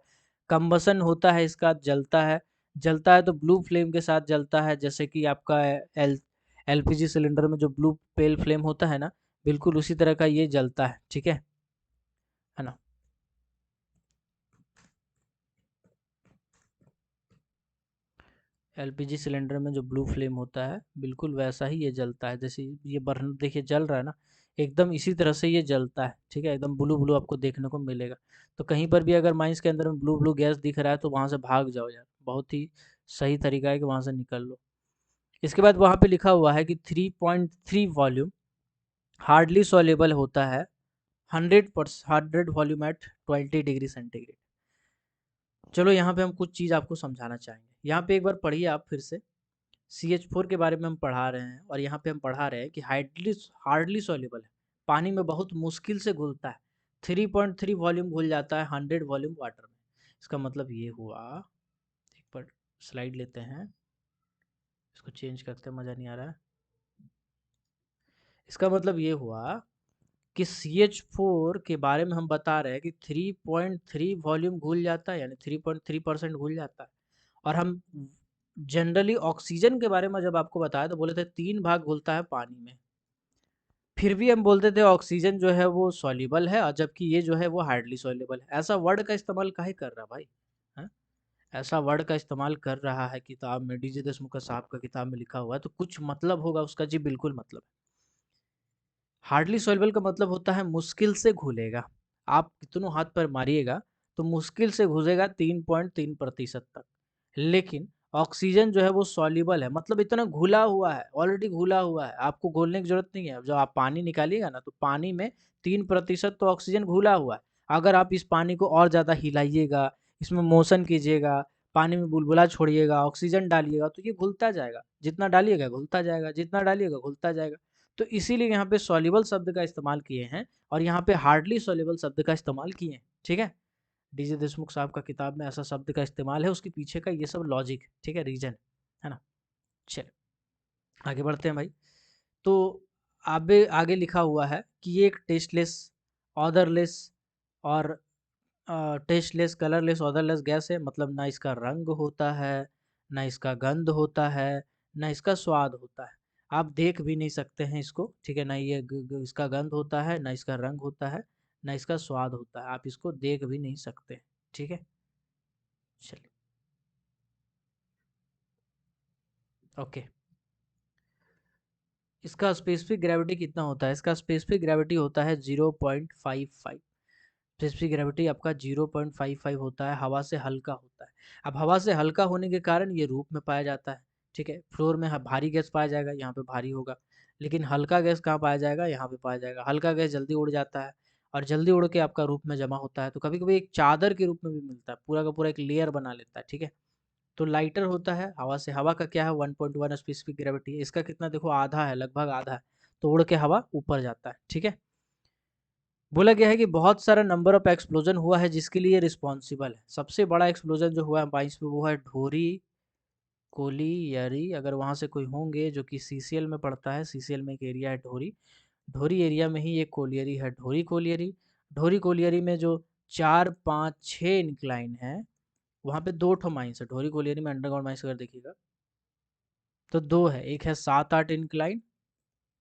कंबसन होता है इसका, जलता है। जलता है तो ब्लू फ्लेम के साथ जलता है, जैसे कि आपका LPG सिलेंडर में जो ब्लू पेल फ्लेम होता है ना, बिल्कुल उसी तरह का ये जलता है। ठीक है ना? LPG सिलेंडर में जो ब्लू फ्लेम होता है बिल्कुल वैसा ही ये जलता है। जैसे ये बर्नर देखिए जल रहा है ना, एकदम इसी तरह से ये जलता है। ठीक है, एकदम ब्लू ब्लू आपको देखने को मिलेगा। तो कहीं पर भी अगर माइंस के अंदर में ब्लू ब्लू गैस दिख रहा है तो वहाँ से भाग जाओ यार, बहुत ही सही तरीका है कि वहाँ से निकल लो। इसके बाद वहाँ पे लिखा हुआ है कि 3.3 वॉल्यूम हार्डली सॉल्युबल होता है 100 वॉल्यूम एट 20 डिग्री सेंटीग्रेड। चलो यहाँ पे हम कुछ चीज़ आपको समझाना चाहेंगे। यहाँ पे एक बार पढ़िए आप फिर से। CH4 के बारे में हम पढ़ा रहे हैं, और यहाँ पे हम पढ़ा रहे हैं कि हार्डली हार्डली सॉल्युबल है, पानी में बहुत मुश्किल से घुलता है। 3.3 वॉल्यूम घुल जाता है 100 वॉल्यूम वाटर में। इसका मतलब ये हुआ, एक बार स्लाइड लेते हैं, इसको चेंज करते हैं, मज़ा नहीं आ रहा है। इसका मतलब ये हुआ कि CH4 के बारे में हम बता रहे हैं कि 3.3 वॉल्यूम घुल जाता है, यानी 3.3% घुल जाता है। और हम जनरली ऑक्सीजन के बारे में जब आपको बताया तो बोले थे 3 भाग घुलता है पानी में। फिर भी हम बोलते थे ऑक्सीजन जो है वो सॉल्युबल है, और जबकि ये जो है वो हार्डली सॉल्युबल है। ऐसा वर्ड का इस्तेमाल काहे कर रहा भाई? हाँ? ऐसा वर्ड का इस्तेमाल कर रहा है किताब में, DG देशमुख साहब का किताब में लिखा हुआ है, तो कुछ मतलब होगा उसका जी, बिल्कुल मतलब। हार्डली सॉल्युबल का मतलब होता है मुश्किल से घुलेगा। आप कितनों हाथ पर मारिएगा तो मुश्किल से घुसेगा 3.3% तक। लेकिन ऑक्सीजन जो है वो सॉल्युबल है, मतलब इतना घुला हुआ है, ऑलरेडी घुला हुआ है, आपको घोलने की जरूरत नहीं है। जब आप पानी निकालिएगा ना, तो पानी में 3% तो ऑक्सीजन घुला हुआ है। अगर आप इस पानी को और ज़्यादा हिलाइएगा, इसमें मोशन कीजिएगा, पानी में बुलबुला छोड़िएगा, ऑक्सीजन डालिएगा, तो ये घुलता जाएगा। जितना डालिएगा घुलता जाएगा, जितना डालिएगा घुलता जाएगा। तो इसीलिए यहाँ पे सॉल्युबल शब्द का इस्तेमाल किए हैं, और यहाँ पे हार्डली सॉल्युबल शब्द का इस्तेमाल किए हैं। ठीक है, DG देशमुख साहब का किताब में ऐसा शब्द का इस्तेमाल है, उसके पीछे का ये सब लॉजिक, ठीक है, रीजन है ना। चलिए आगे बढ़ते हैं भाई। तो आगे आगे लिखा हुआ है कि ये एक टेस्टलेस, ऑदरलेस और टेस्टलेस, कलरलेस, ऑदरलेस गैस है। मतलब ना इसका रंग होता है, ना इसका गंध होता है, ना इसका स्वाद होता है। आप देख भी नहीं सकते हैं इसको, ठीक है। ना ये इसका गंध होता है, ना इसका रंग होता है, ना इसका स्वाद होता है, आप इसको देख भी नहीं सकते, ठीक है। चलिए, ओके। इसका स्पेसिफिक ग्रेविटी कितना होता है? इसका स्पेसिफिक ग्रेविटी होता है 0.55। स्पेसिफिक ग्रेविटी आपका 0.55 होता है, हवा से हल्का होता है। अब हवा से हल्का होने के कारण ये रूप में पाया जाता है, ठीक है। फ्लोर में भारी गैस पाया जाएगा, यहाँ पे भारी होगा। लेकिन हल्का गैस कहाँ पाया जाएगा? यहाँ पे पाया जाएगा। हल्का गैस जल्दी उड़ जाता है और जल्दी उड़ के आपका रूप में जमा होता है, तो कभी कभी एक चादर के रूप में भी मिलता है, पूरा का पूरा एक लेयर बना लेता है, ठीक है। तो लाइटर होता है हवा से। हवा का क्या है? 1.1 स्पेसिफिक ग्रेविटी है। इसका कितना देखो, आधा है, लगभग आधा है। तो उड़ के हवा ऊपर जाता है, ठीक है। बोला गया है कि बहुत सारा नंबर ऑफ एक्सप्लोजन हुआ है जिसके लिए रिस्पॉन्सिबल है। सबसे बड़ा एक्सप्लोजन जो हुआ है 22 में, वो है ढोरी कोलियरी। अगर वहाँ से कोई होंगे जो कि सीसीएल में पड़ता है, सीसीएल में एक एरिया है ढोरी, ढोरी एरिया में ही एक कोलियरी है, ढोरी कोलियरी। ढोरी कोलियरी में जो 4, 5, 6 इंक्लाइन है, वहाँ पे 2 माइंस है ढोरी कोलियरी में। अंडरग्राउंड माइंस अगर देखिएगा तो 2 है, एक है 7, 8 इंक्लाइन,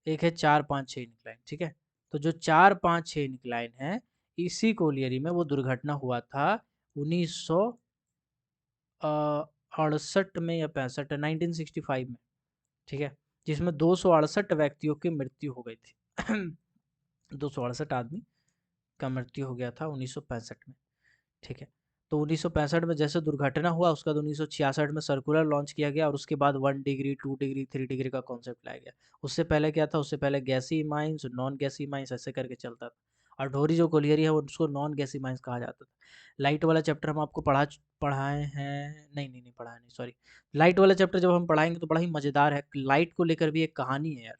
एक है 4, 5, 6 इंक्लाइन, ठीक है। तो जो 4, 5, 6 इंक्लाइन है, इसी कोलियरी में वो दुर्घटना हुआ था 1968 में या 65, 1965 में, ठीक है। जिसमें 268 व्यक्तियों की मृत्यु हो गई थी। 268 आदमी का मृत्यु हो गया था 1965 में, ठीक है। तो 1965 में जैसे दुर्घटना हुआ, उसके बाद 1966 में सर्कुलर लॉन्च किया गया और उसके बाद 1 डिग्री 2 डिग्री 3 डिग्री का कॉन्सेप्ट लाया गया। उससे पहले क्या था? उससे पहले गैसी माइंस, नॉन गैसी माइंस, ऐसे करके चलता था। और ढोरी जो कोलियरी है वो उसको नॉन गैसी माइंस कहा जाता था। लाइट वाला चैप्टर हम आपको पढ़ाए हैं, नहीं नहीं नहीं पढ़ाए नहीं, सॉरी। लाइट वाला चैप्टर जब हम पढ़ाएंगे तो बड़ा ही मज़ेदार है। लाइट को लेकर भी एक कहानी है यार,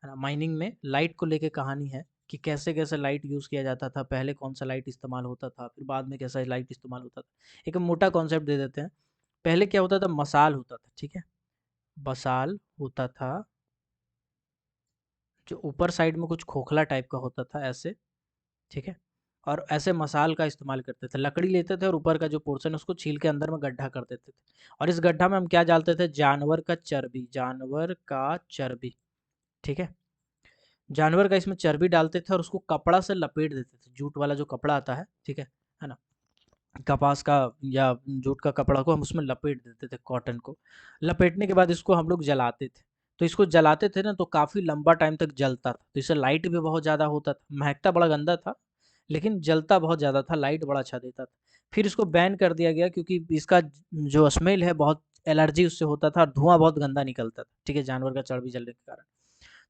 है ना। माइनिंग में लाइट को लेके कहानी है कि कैसे कैसे लाइट यूज़ किया जाता था, पहले कौन सा लाइट इस्तेमाल होता था, फिर बाद में कैसा लाइट इस्तेमाल होता था। एक मोटा कॉन्सेप्ट दे देते हैं। पहले क्या होता था? मसाल होता था, ठीक है। मसाल होता था जो ऊपर साइड में कुछ खोखला टाइप का होता था, ऐसे, ठीक है। और ऐसे मसाल का इस्तेमाल करते थे, लकड़ी लेते थे और ऊपर का जो पोर्शन है उसको छील के अंदर में गड्ढा कर देते थे। और इस गड्ढा में हम क्या डालते थे? जानवर का चर्बी, जानवर का चर्बी, ठीक है। जानवर का इसमें चर्बी डालते थे और उसको कपड़ा से लपेट देते थे, जूट वाला जो कपड़ा आता है ना। कपास का या जूट का कपड़ा को हम उसमें लपेट देते थे, कॉटन को। लपेटने के बाद इसको हम लोग जलाते थे। तो इसको जलाते थे ना तो काफ़ी लंबा टाइम तक जलता था, तो इससे लाइट भी बहुत ज़्यादा होता था। महकता बड़ा गंदा था, लेकिन जलता बहुत ज़्यादा था, लाइट बड़ा अच्छा देता था। फिर इसको बैन कर दिया गया क्योंकि इसका जो स्मेल है, बहुत एलर्जी उससे होता था और धुआं बहुत गंदा निकलता था, ठीक है, जानवर का चर्बी जलने के कारण।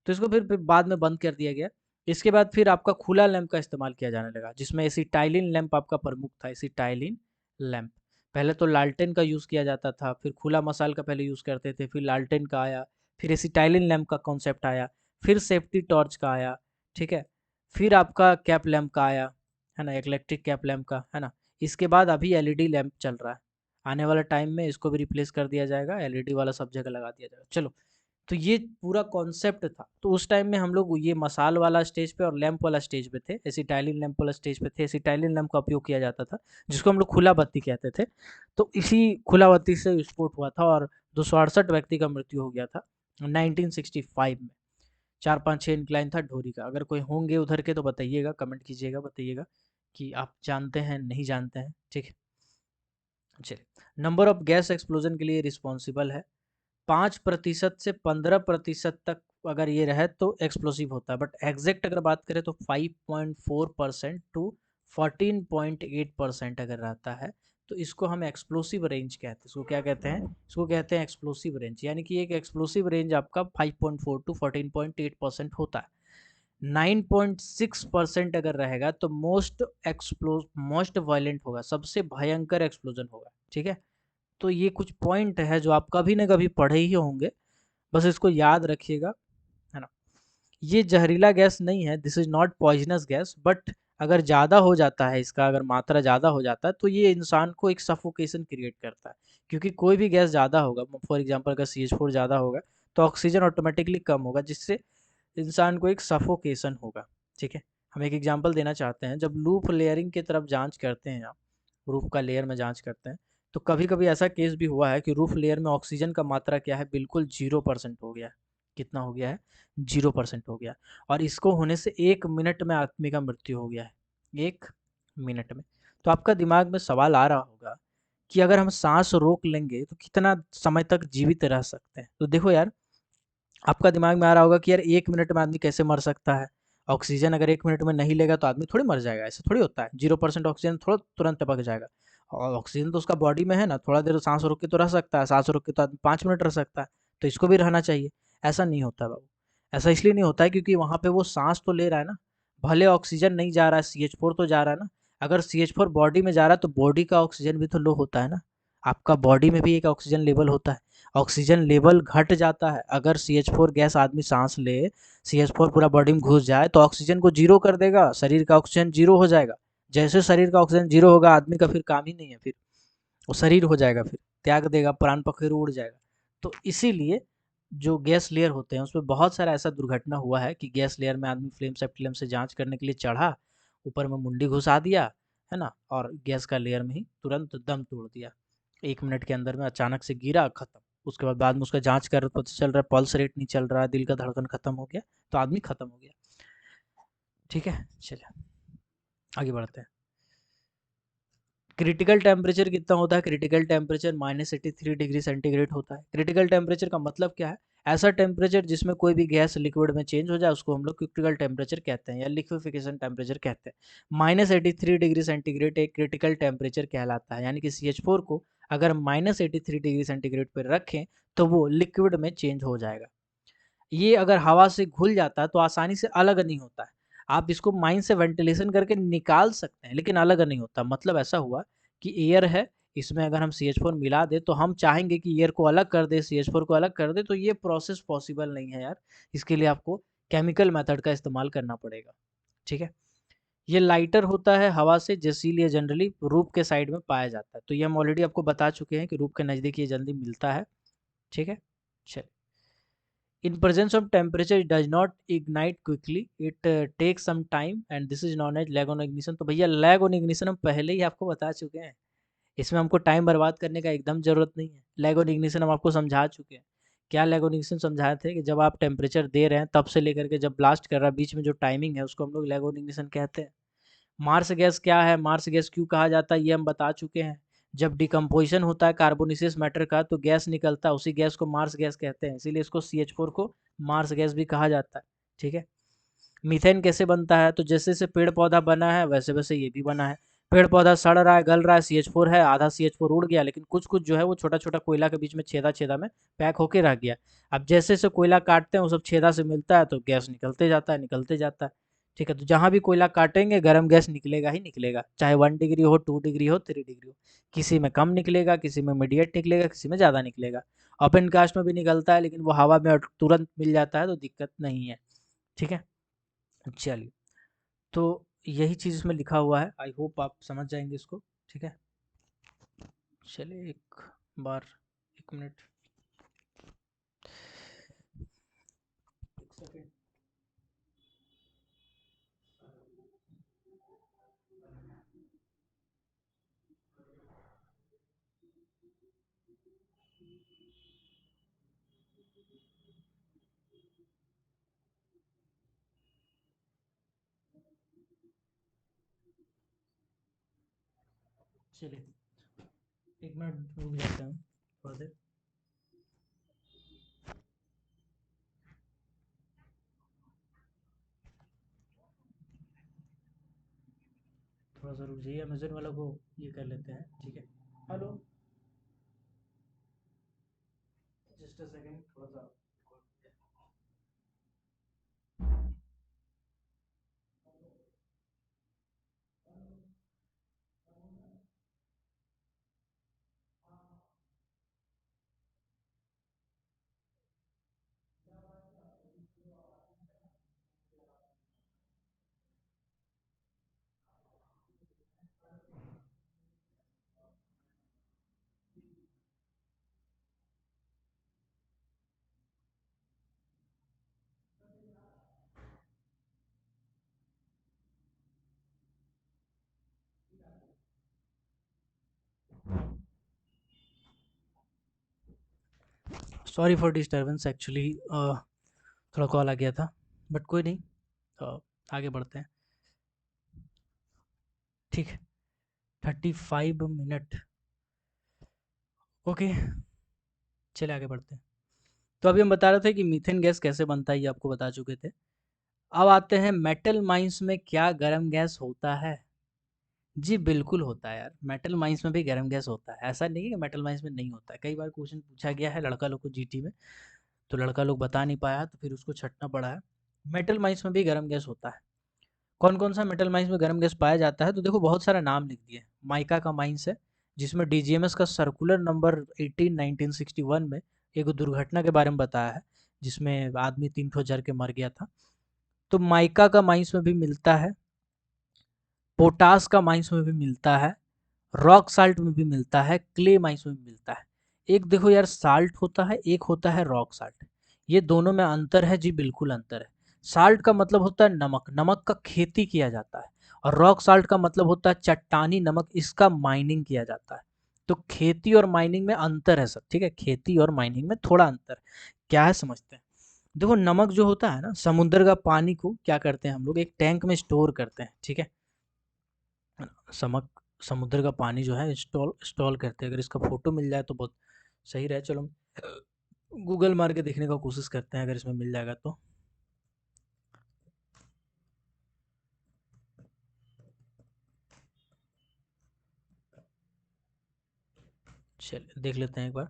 तो इसको फिर बाद में बंद कर दिया गया। इसके बाद फिर आपका खुला लैंप का इस्तेमाल किया जाने लगा, जिसमें एसिटाइलिन लैंप आपका प्रमुख था, एसिटाइलिन लैंप। पहले तो लालटेन का यूज़ किया जाता था, फिर खुला मसाल का पहले यूज़ करते थे, फिर लालटेन का आया, फिर एसिटाइलिन लैंप का कॉन्सेप्ट आया, फिर सेफ्टी टॉर्च का आया, ठीक है। फिर आपका कैप लैंप का आया, है ना, इलेक्ट्रिक कैप लैंप का, है ना। इसके बाद अभी एलईडी लैंप चल रहा है। आने वाला टाइम में इसको भी रिप्लेस कर दिया जाएगा, एलईडी वाला सब जगह लगा दिया जाएगा। चलो, तो ये पूरा कॉन्सेप्ट था। तो उस टाइम में हम लोग ये मसाल वाला स्टेज पे और लैंप वाला स्टेज पे थे, एसिटाइलिन लैंप वाला स्टेज पे थे। एसिटाइलिन लैंप का उपयोग किया जाता था, जिसको हम लोग खुला बत्ती कहते थे। तो इसी खुला बत्ती से विस्फोट हुआ था और 268 व्यक्ति का मृत्यु हो गया था 1965 में। 4, 5, 6 इंक्लाइन था ढोरी का। अगर कोई होंगे उधर के तो बताइएगा, कमेंट कीजिएगा, बताइएगा कि आप जानते हैं नहीं जानते हैं, ठीक है। चलिए, नंबर ऑफ गैस एक्सप्लोजन के लिए रिस्पॉन्सिबल है। 5% से 15% तक अगर ये रहे तो एक्सप्लोसिव होता है, बट एग्जैक्ट अगर बात करें तो 5.4% टू 14.8% अगर रहता है तो इसको हम एक्सप्लोसिव रेंज कहते हैं। इसको क्या कहते हैं? इसको कहते हैं एक्सप्लोसिव रेंज। यानी कि एक एक्सप्लोसिव रेंज आपका 5.4 टू 14.8% होता है। 9.6% अगर रहेगा तो मोस्ट वायलेंट होगा, सबसे भयंकर एक्सप्लोजन होगा, ठीक है। तो ये कुछ पॉइंट है जो आप कभी ना कभी पढ़े ही होंगे, बस इसको याद रखिएगा, है ना। ये जहरीला गैस नहीं है, this is not poisonous gas, but अगर ज़्यादा हो जाता है इसका, अगर मात्रा ज़्यादा हो जाता है तो ये इंसान को एक सफोकेशन क्रिएट करता है। क्योंकि कोई भी गैस ज़्यादा होगा, फॉर एग्जांपल अगर CH4 ज़्यादा होगा तो ऑक्सीजन ऑटोमेटिकली कम होगा, जिससे इंसान को एक सफोकेशन होगा, ठीक है। हम एक एग्जांपल देना चाहते हैं। जब लूप लेयरिंग की तरफ जांच करते हैं आप, रूफ का लेयर में जांच करते हैं, तो कभी कभी ऐसा केस भी हुआ है कि रूफ लेयर में ऑक्सीजन का मात्रा क्या है, बिल्कुल 0% हो गया है, कितना हो गया है, 0% हो गया। और इसको होने से 1 मिनट में आदमी का मृत्यु हो गया है, 1 मिनट में। तो आपका दिमाग में सवाल आ रहा होगा कि अगर हम सांस रोक लेंगे तो कितना समय तक जीवित रह सकते हैं। तो देखो यार, आपका दिमाग में आ रहा होगा कि यार 1 मिनट में आदमी कैसे मर सकता है, ऑक्सीजन अगर 1 मिनट में नहीं लेगा तो आदमी थोड़ी मर जाएगा, ऐसे थोड़ी होता है। 0% ऑक्सीजन थोड़ा तुरंत टपक जाएगा, और ऑक्सीजन तो उसका बॉडी में है ना, थोड़ा देर सांस रोक के तो रह सकता है, सांस रोक के तो आदमी 5 मिनट रह सकता है, तो इसको भी रहना चाहिए। ऐसा नहीं होता बाबू, ऐसा इसलिए नहीं होता है क्योंकि वहाँ पे वो सांस तो ले रहा है ना, भले ऑक्सीजन नहीं जा रहा है, CH4 तो जा रहा है ना। अगर CH4 बॉडी में जा रहा है तो बॉडी का ऑक्सीजन भी तो लो होता है ना, आपका बॉडी में भी एक ऑक्सीजन लेवल होता है, ऑक्सीजन लेवल घट जाता है अगर CH4 गैस आदमी सांस ले, CH4 पूरा बॉडी में घुस जाए तो ऑक्सीजन को जीरो कर देगा, शरीर का ऑक्सीजन जीरो हो जाएगा। जैसे शरीर का ऑक्सीजन जीरो होगा आदमी का फिर काम ही नहीं है, फिर वो शरीर हो जाएगा, फिर त्याग देगा, प्राण पखेरु उड़ जाएगा। तो इसीलिए जो गैस लेयर होते हैं उसमें बहुत सारा ऐसा दुर्घटना हुआ है कि गैस लेयर में आदमी फ्लेम सेफ्टिलम से जांच करने के लिए चढ़ा, ऊपर में मुंडी घुसा दिया, है ना, और गैस का लेयर में ही तुरंत दम तोड़ दिया, 1 मिनट के अंदर में अचानक से गिरा, खत्म। उसके बाद में उसका जांच कर पता चल रहा है पल्स रेट नहीं चल रहा है, दिल का धड़कन खत्म हो गया, तो आदमी खत्म हो गया। ठीक है, चलिए आगे बढ़ते हैं। क्रिटिकल टेम्परेचर कितना होता है? क्रिटिकल टेम्परेचर -83 डिग्री सेंटीग्रेड होता है। क्रिटिकल टेम्परेचर का मतलब क्या है? ऐसा टेम्परेचर जिसमें कोई भी गैस लिक्विड में चेंज हो जाए उसको हम लोग क्रिटिकल टेम्परेचर कहते हैं या लिक्विफिकेशन टेम्परेचर कहते हैं। -83 डिग्री सेंटीग्रेड एक क्रिटिकल टेम्परेचर कहलाता है, यानी कि CH4 को अगर -83 डिग्री सेंटीग्रेड पर रखें तो वो लिक्विड में चेंज हो जाएगा। ये अगर हवा से घुल जाता है तो आसानी से अलग नहीं होता है। आप इसको माइंड से वेंटिलेशन करके निकाल सकते हैं लेकिन अलग नहीं होता। मतलब ऐसा हुआ कि एयर है, इसमें अगर हम CH4 मिला दें तो हम चाहेंगे कि एयर को अलग कर दे, CH4 को अलग कर दे, तो ये प्रोसेस पॉसिबल नहीं है यार। इसके लिए आपको केमिकल मेथड का इस्तेमाल करना पड़ेगा। ठीक है, ये लाइटर होता है हवा से, इसीलिए जनरली रूप के साइड में पाया जाता है। तो ये हम ऑलरेडी आपको बता चुके हैं कि रूप के नज़दीक ये जल्दी मिलता है। ठीक है, चलिए। In presence of temperature it does not ignite quickly, it takes some time and this is known as lag on ignition। तो भैया lag on ignition हम पहले ही आपको बता चुके हैं, इसमें हमको टाइम बर्बाद करने का एकदम ज़रूरत नहीं है। lag on ignition हम आपको समझा चुके हैं। क्या lag on ignition समझाए थे कि जब आप टेम्परेचर दे रहे हैं तब से लेकर के जब ब्लास्ट कर रहा है बीच में जो टाइमिंग है उसको हम लोग lag on ignition कहते हैं। मार्स गैस क्या है, मार्स गैस क्यों कहा जाता है, ये हम बता चुके हैं। जब डिकम्पोजिशन होता है कार्बोनिसियस मैटर का तो गैस निकलता है, उसी गैस को मार्स गैस कहते हैं, इसीलिए इसको CH4 को मार्स गैस भी कहा जाता है। ठीक है, मीथेन कैसे बनता है? तो जैसे जैसे पेड़ पौधा बना है वैसे वैसे ये भी बना है। पेड़ पौधा सड़ रहा है, गल रहा है, CH4 है, आधा CH4 उड़ गया, लेकिन कुछ कुछ जो है वो छोटा छोटा कोयला के बीच में छेदा छेदा में पैक होके रह गया। अब जैसे जैसे कोयला काटते हैं वो सब छेदा से मिलता है तो गैस निकलते जाता है, निकलते जाता है। ठीक है, तो जहाँ भी कोयला काटेंगे गर्म गैस निकलेगा ही निकलेगा, चाहे 1 डिग्री हो, 2 डिग्री हो, 3 डिग्री हो। किसी में कम निकलेगा, किसी में मीडिएट निकलेगा, किसी में ज़्यादा निकलेगा। ओपन कास्ट में भी निकलता है लेकिन वो हवा में तुरंत मिल जाता है तो दिक्कत नहीं है। ठीक है, चलिए। तो यही चीज़ इसमें लिखा हुआ है, आई होप आप समझ जाएंगे इसको। ठीक है, चलिए एक बार, 1 मिनट, 1 सेकेंड। चलिए 1 मिनट रुक जाते हैं थोड़ा देर। थोड़ा सा रुक जाइए, अमेजन वाला को ये कर लेते हैं। ठीक है, हेलो, जस्ट अ सेकेंड, थोड़ा सा। सॉरी फॉर डिस्टर्बेंस एक्चुअली, थोड़ा कॉल आ गया था, बट कोई नहीं, आगे बढ़ते हैं। ठीक है, 35 मिनट। ओके, चलिए आगे बढ़ते हैं। तो अभी हम बता रहे थे कि मीथेन गैस कैसे बनता है, ये आपको बता चुके थे। अब आते हैं मेटल माइंस में क्या गर्म गैस होता है। जी बिल्कुल होता है यार, मेटल माइंस में भी गर्म गैस होता है। ऐसा नहीं है कि मेटल माइंस में नहीं होता है। कई बार क्वेश्चन पूछा गया है लड़का लोग को जीटी में, तो लड़का लोग बता नहीं पाया तो फिर उसको छटना पड़ा है। मेटल माइंस में भी गर्म गैस होता है। कौन कौन सा मेटल माइंस में गर्म गैस पाया जाता है, तो देखो बहुत सारा नाम लिख दिए। माइका का माइंस है, जिसमें डीजीएमएस का सर्कुलर नंबर 18 1961 में एक दुर्घटना के बारे में बताया है, जिसमें आदमी 3 ठो जर के मर गया था। तो माइका का माइंस में भी मिलता है, पोटास का माइंस में भी मिलता है, रॉक साल्ट में भी मिलता है, क्ले माइंस में भी मिलता है। एक देखो यार, साल्ट होता है, एक होता है रॉक साल्ट। ये दोनों में अंतर है जी, बिल्कुल अंतर है। साल्ट का मतलब होता है नमक, नमक का खेती किया जाता है। और रॉक साल्ट का मतलब होता है चट्टानी नमक, इसका माइनिंग किया जाता है। तो खेती और माइनिंग में अंतर है सर, ठीक है, खेती और माइनिंग में थोड़ा अंतर क्या है समझते हैं। देखो नमक जो होता है ना, समुद्र का पानी को क्या करते हैं हम लोग, एक टैंक में स्टोर करते हैं, ठीक है। समक समुद्र का पानी जो है स्टॉल स्टॉल करते हैं। अगर इसका फोटो मिल जाए तो बहुत सही रहे। चलो हम गूगल मार के देखने का कोशिश करते हैं, अगर इसमें मिल जाएगा तो। चलिए देख लेते हैं एक बार।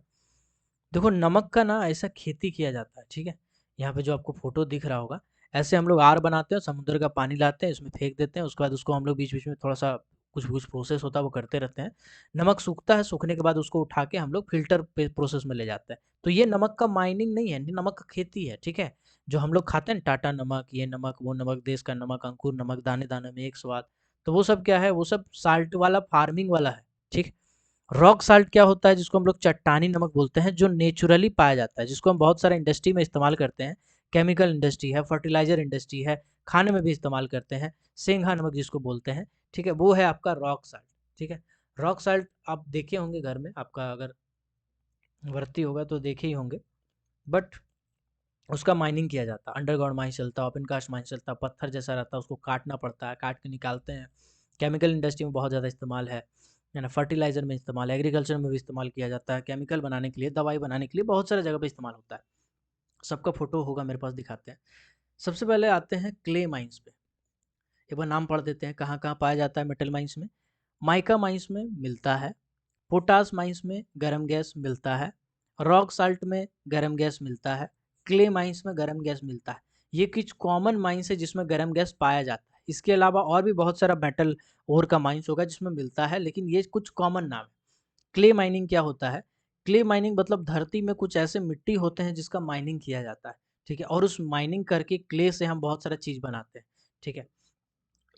देखो नमक का ना ऐसा खेती किया जाता है, ठीक है। यहाँ पे जो आपको फोटो दिख रहा होगा, ऐसे हम लोग आर बनाते हैं, समुद्र का पानी लाते हैं, इसमें फेंक देते हैं, उसके बाद उसको हम लोग बीच बीच में थोड़ा सा कुछ कुछ प्रोसेस होता है वो करते रहते हैं। नमक सूखता है, सूखने के बाद उसको उठा के हम लोग फिल्टर पे प्रोसेस में ले जाते हैं। तो ये नमक का माइनिंग नहीं है, ये नमक का खेती है, ठीक है। जो हम लोग खाते हैं टाटा नमक, ये नमक वो नमक, देश का नमक, अंकुर नमक, दाने दाने में एक स्वाद, तो वो सब क्या है, वो सब साल्ट वाला फार्मिंग वाला है, ठीक। रॉक साल्ट क्या होता है, जिसको हम लोग चट्टानी नमक बोलते हैं, जो नेचुरली पाया जाता है, जिसको हम बहुत सारे इंडस्ट्री में इस्तेमाल करते हैं। केमिकल इंडस्ट्री है, फर्टिलाइजर इंडस्ट्री है, खाने में भी इस्तेमाल करते हैं, सेंधा नमक जिसको बोलते हैं, ठीक है, वो है आपका रॉक साल्ट, ठीक है। रॉक साल्ट आप देखे होंगे घर में, आपका अगर भर्ती होगा तो देखे ही होंगे। बट उसका माइनिंग किया जाता है, अंडरग्राउंड माइन चलता है, ओपन कास्ट माइन चलता है, पत्थर जैसा रहता है, उसको काटना पड़ता है, काट के निकालते हैं। केमिकल इंडस्ट्री में बहुत ज़्यादा इस्तेमाल है ना, फर्टिलाइजर में इस्तेमाल है, एग्रीकल्चर में भी इस्तेमाल किया जाता है, केमिकल बनाने के लिए, दवाई बनाने के लिए, बहुत सारे जगह पे इस्तेमाल होता है। सबका फोटो होगा मेरे पास, दिखाते हैं। सबसे पहले आते हैं क्ले माइंस पे। एक बार नाम पढ़ देते हैं, कहाँ कहाँ पाया जाता है मेटल माइंस में। माइका माइंस में मिलता है, पोटास माइंस में गर्म गैस मिलता है, रॉक साल्ट में गर्म गैस मिलता है, क्ले माइंस में गर्म गैस मिलता है। ये कुछ कॉमन माइंस है जिसमें गर्म गैस पाया जाता है। इसके अलावा और भी बहुत सारा मेटल और का माइंस होगा जिसमें मिलता है, लेकिन ये कुछ कॉमन नाम है। क्ले माइनिंग क्या होता है, क्ले माइनिंग मतलब धरती में कुछ ऐसे मिट्टी होते हैं जिसका माइनिंग किया जाता है, ठीक है। और उस माइनिंग करके क्ले से हम बहुत सारा चीज़ बनाते हैं, ठीक है।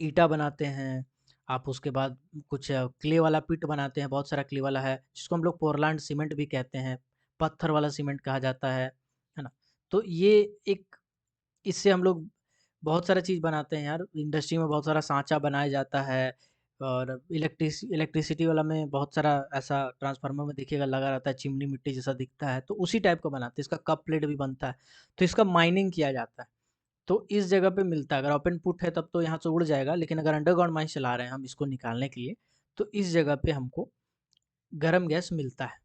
ईटा बनाते हैं, आप उसके बाद कुछ क्ले वाला पिट बनाते हैं, बहुत सारा क्ले वाला है, जिसको हम लोग पोरलैंड सीमेंट भी कहते हैं, पत्थर वाला सीमेंट कहा जाता है ना। तो ये एक, इससे हम लोग बहुत सारा चीज़ बनाते हैं यार। इंडस्ट्री में बहुत सारा सांचा बनाया जाता है, और इलेक्ट्रिसिटी वाला में बहुत सारा ऐसा ट्रांसफार्मर में देखिएगा लगा रहता है, चिमनी मिट्टी जैसा दिखता है, तो उसी टाइप का बनाते हैं। इसका कप प्लेट भी बनता है, तो इसका माइनिंग किया जाता है। तो इस जगह पे मिलता है। अगर ओपन पुट है तब तो यहाँ से उड़ जाएगा, लेकिन अगर अंडरग्राउंड माइन चला रहे हैं हम इसको निकालने के लिए, तो इस जगह पे हमको गर्म गैस मिलता है।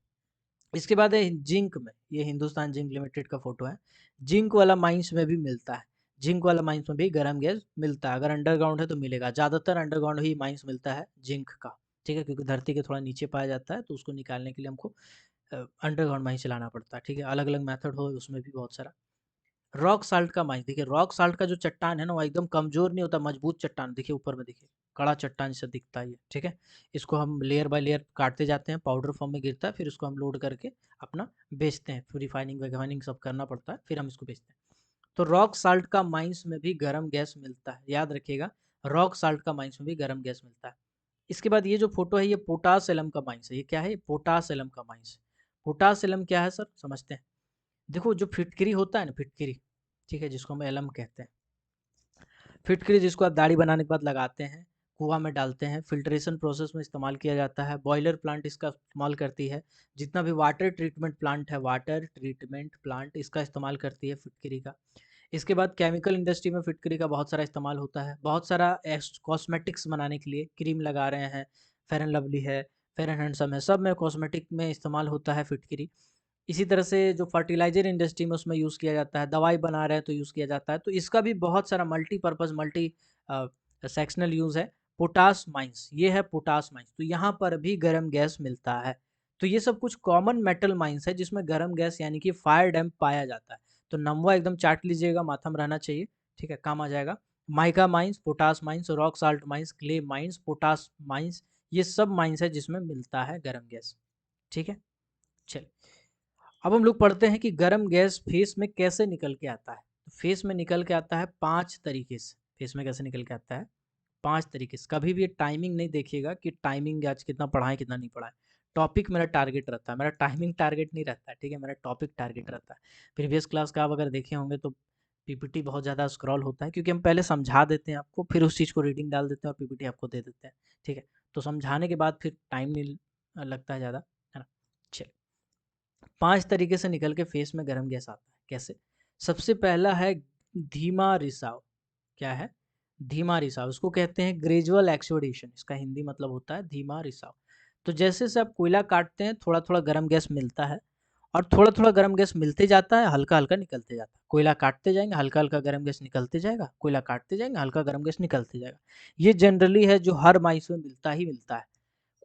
इसके बाद है जिंक में, ये हिंदुस्तान जिंक लिमिटेड का फोटो है। जिंक वाला माइंस में भी मिलता है, जिंक वाला माइंस में भी गर्म गैस मिलता है। अगर अंडरग्राउंड है तो मिलेगा, ज़्यादातर अंडरग्राउंड ही माइंस मिलता है जिंक का, ठीक है, क्योंकि धरती के थोड़ा नीचे पाया जाता है, तो उसको निकालने के लिए हमको अंडरग्राउंड माइन चलाना पड़ता है, ठीक है। अलग अलग मेथड हो उसमें भी बहुत सारा। रॉक साल्ट का माइंस देखिए, रॉक साल्ट का जो चट्टान है ना, वो एकदम कमजोर नहीं होता, मजबूत चट्टान, देखिए ऊपर में देखिए, कड़ा चट्टान जैसा दिखता है ये, ठीक है। इसको हम लेयर बाय लेयर काटते जाते हैं, पाउडर फॉर्म में गिरता है, फिर उसको हम लोड करके अपना बेचते हैं, फिर रिफाइनिंग वगैनिंग सब करना पड़ता है, फिर हम इसको बेचते हैं। तो रॉक साल्ट का माइंस में भी गर्म गैस मिलता है, याद रखिएगा, रॉक साल्ट का माइंस में भी गर्म गैस मिलता है। इसके बाद ये जो फोटो है, ये पोटास एलम का माइंस है। ये क्या है, पोटास एलम का माइंस। पोटास एलम क्या है सर, समझते हैं। देखो जो फिटकरी होता है ना, फिटकरी, ठीक है, जिसको हम एलम कहते हैं, फिटकरी जिसको आप दाढ़ी बनाने के बाद लगाते हैं, कुआं में डालते हैं, फिल्ट्रेशन प्रोसेस में इस्तेमाल किया जाता है, बॉयलर प्लांट इसका इस्तेमाल करती है, जितना भी वाटर ट्रीटमेंट प्लांट है, वाटर ट्रीटमेंट प्लांट इसका इस्तेमाल करती है फिटकरी का। इसके बाद केमिकल इंडस्ट्री में फिटकरी का बहुत सारा इस्तेमाल होता है। बहुत सारा कॉस्मेटिक्स बनाने के लिए क्रीम लगा रहे हैं, फेयर एंड लवली है, फेयर एंड हैंडसम है, सब में कॉस्मेटिक में इस्तेमाल होता है फिटकरी। इसी तरह से जो फर्टिलाइज़र इंडस्ट्री में उसमें यूज़ किया जाता है, दवाई बना रहे हैं तो यूज़ किया जाता है। तो इसका भी बहुत सारा मल्टीपर्पज़ सेक्शनल यूज़ है। पोटाश माइंस, ये है पोटाश माइंस, तो यहाँ पर भी गरम गैस मिलता है। तो ये सब कुछ कॉमन मेटल माइंस है जिसमें गरम गैस यानी कि फायर डैम्प पाया जाता है। तो नमवा एकदम चाट लीजिएगा, माथा में रहना चाहिए, ठीक है, काम आ जाएगा। Mica mines, potash mines, rock salt mines, clay mines, potash mines, ये सब माइंस है जिसमें मिलता है गरम गैस, ठीक है। चलिए, अब हम लोग पढ़ते हैं कि गरम गैस फेस में कैसे निकल के आता है। फेस में निकल के आता है 5 तरीके से। फेस में कैसे निकल के आता है? 5 तरीके से। कभी भी ये टाइमिंग नहीं देखिएगा कि टाइमिंग आज कितना पढ़ा है, कितना नहीं पढ़ा है। टॉपिक मेरा टारगेट रहता है, मेरा टाइमिंग टारगेट नहीं रहता है, ठीक है? मेरा टॉपिक टारगेट रहता है। प्रीवियस क्लास का आप अगर देखे होंगे तो पीपीटी बहुत ज़्यादा स्क्रॉल होता है क्योंकि हम पहले समझा देते हैं आपको, फिर उस चीज़ को रीडिंग डाल देते हैं और पीपीटी आपको दे देते हैं, ठीक है? तो समझाने के बाद फिर टाइम नहीं लगता है ज़्यादा, है ना? चलिए, 5 तरीके से निकल के फेस में गरम गैस आता है। कैसे? सबसे पहला है धीमा रिसाव। क्या है? धीमा रिसाव। इसको कहते हैं ग्रेजुअल एक्सोडेशन। इसका हिंदी मतलब होता है धीमा रिसाव। तो जैसे आप कोयला काटते हैं, थोड़ा-थोड़ा गरम गैस मिलता है और थोड़ा-थोड़ा गरम गैस मिलते जाता है, हल्का-हल्का निकलते जाता है। कोयला काटते जाएँगे, हल्का-हल्का गरम गैस निकलते जाएगा, कोयला काटते जाएँगे, हल्का गरम गैस निकलते जाएगा। ये जनरली है जो हर माइंस में मिलता ही मिलता है।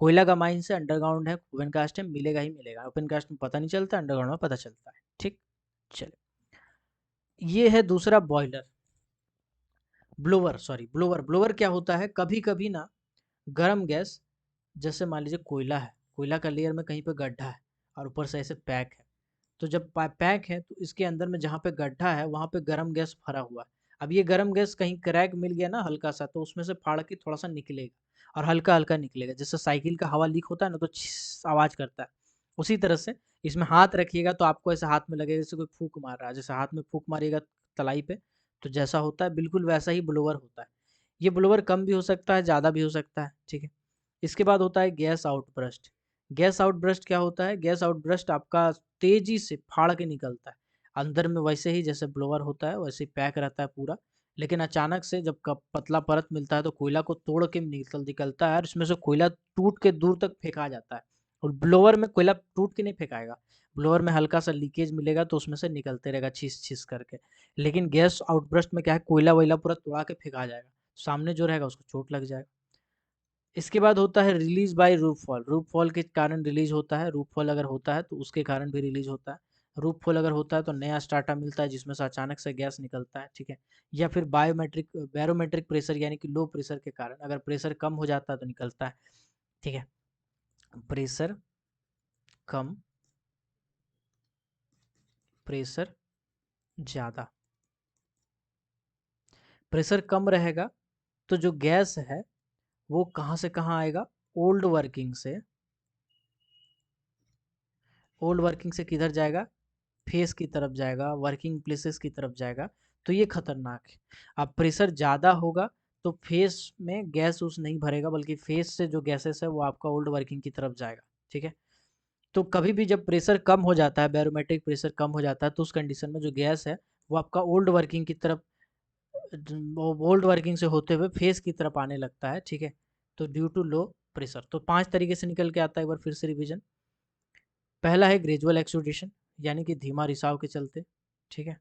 कोयला का माइंस है, अंडरग्राउंड है, ओपन कास्ट है, मिलेगा ही मिलेगा। ओपन कास्ट में पता नहीं चलता, अंडरग्राउंड में पता चलता है, ठीक? चलिए, ये है दूसरा boiler. Blower, sorry blower. Blower क्या होता है, कभी-कभी ना गरम गैस, जैसे मान लीजिए कोयला है, कोयला का लेयर में कहीं पे गड्ढा है और ऊपर से ऐसे पैक है। तो जब पैक है तो इसके अंदर में जहाँ पे गड्ढा है वहाँ पे गरम गैस भरा हुआ है। अब ये गरम गैस कहीं क्रैक मिल गया ना हल्का सा, तो उसमें से फाड़ के थोड़ा सा निकलेगा और हल्का हल्का निकलेगा। जैसे साइकिल का हवा लीक होता है ना तो आवाज करता है, उसी तरह से इसमें हाथ रखिएगा तो आपको ऐसे हाथ में लगेगा जैसे कोई फूक मार रहा है। जैसे हाथ में फूक मारिएगा तलाई पे तो जैसा होता है बिल्कुल वैसा ही ब्लोअर होता है। ये ब्लोअर कम भी हो सकता है, ज़्यादा भी हो सकता है, ठीक है। इसके बाद होता है गैस आउटब्रस्ट। गैस आउटब्रस्ट क्या होता है? गैस आउटब्रस्ट आपका तेजी से फाड़ के निकलता है। अंदर में वैसे ही जैसे ब्लोअर होता है वैसे ही पैक रहता है पूरा, लेकिन अचानक से जब पतला परत मिलता है तो कोयला को तोड़ के निकलता है और इसमें से कोयला टूट के दूर तक फेंका जाता है। और ब्लोअर में कोयला टूट के नहीं फेंकाएगा, ब्लोअर में हल्का सा लीकेज मिलेगा तो उसमें से निकलते रहेगा छिस छिस करके। लेकिन गैस आउटब्रस्ट में क्या है, कोयला वोयला पूरा तोड़ा के फेंका जाएगा, सामने जो रहेगा उसको चोट लग जाएगा। इसके बाद होता है release by roof fall. Roof fall के कारण रिलीज होता है। रूफ फॉल अगर होता है तो उसके कारण भी रिलीज होता है। रूफ फॉल अगर होता है तो नया स्टार्टा मिलता है जिसमें से अचानक से गैस निकलता है, ठीक है। या फिर बैरोमेट्रिक प्रेशर यानी कि लो प्रेशर के कारण, अगर प्रेशर कम हो जाता है तो निकलता है, ठीक है। प्रेशर कम, प्रेशर ज़्यादा। प्रेशर कम रहेगा तो जो गैस है वो कहाँ से कहाँ आएगा? ओल्ड वर्किंग से। ओल्ड वर्किंग से किधर जाएगा? फेस की तरफ जाएगा, वर्किंग प्लेसेस की तरफ जाएगा। तो ये खतरनाक है। अब प्रेशर ज़्यादा होगा तो फेस में गैस उस नहीं भरेगा, बल्कि फेस से जो गैसेस है वो आपका ओल्ड वर्किंग की तरफ जाएगा, ठीक है। तो कभी भी जब प्रेशर कम हो जाता है, बैरोमेट्रिक प्रेशर कम हो जाता है, तो उस कंडीशन में जो गैस है वो आपका ओल्ड वर्किंग की तरफ, ओल्ड वर्किंग से होते हुए फेस की तरफ आने लगता है, ठीक है। तो ड्यू टू लो प्रेशर। तो 5 तरीके से निकल के आता है, एक बार फिर से रिवीजन। पहला है ग्रेजुअल एक्सुडेशन यानी कि धीमा रिसाव के चलते, ठीक है।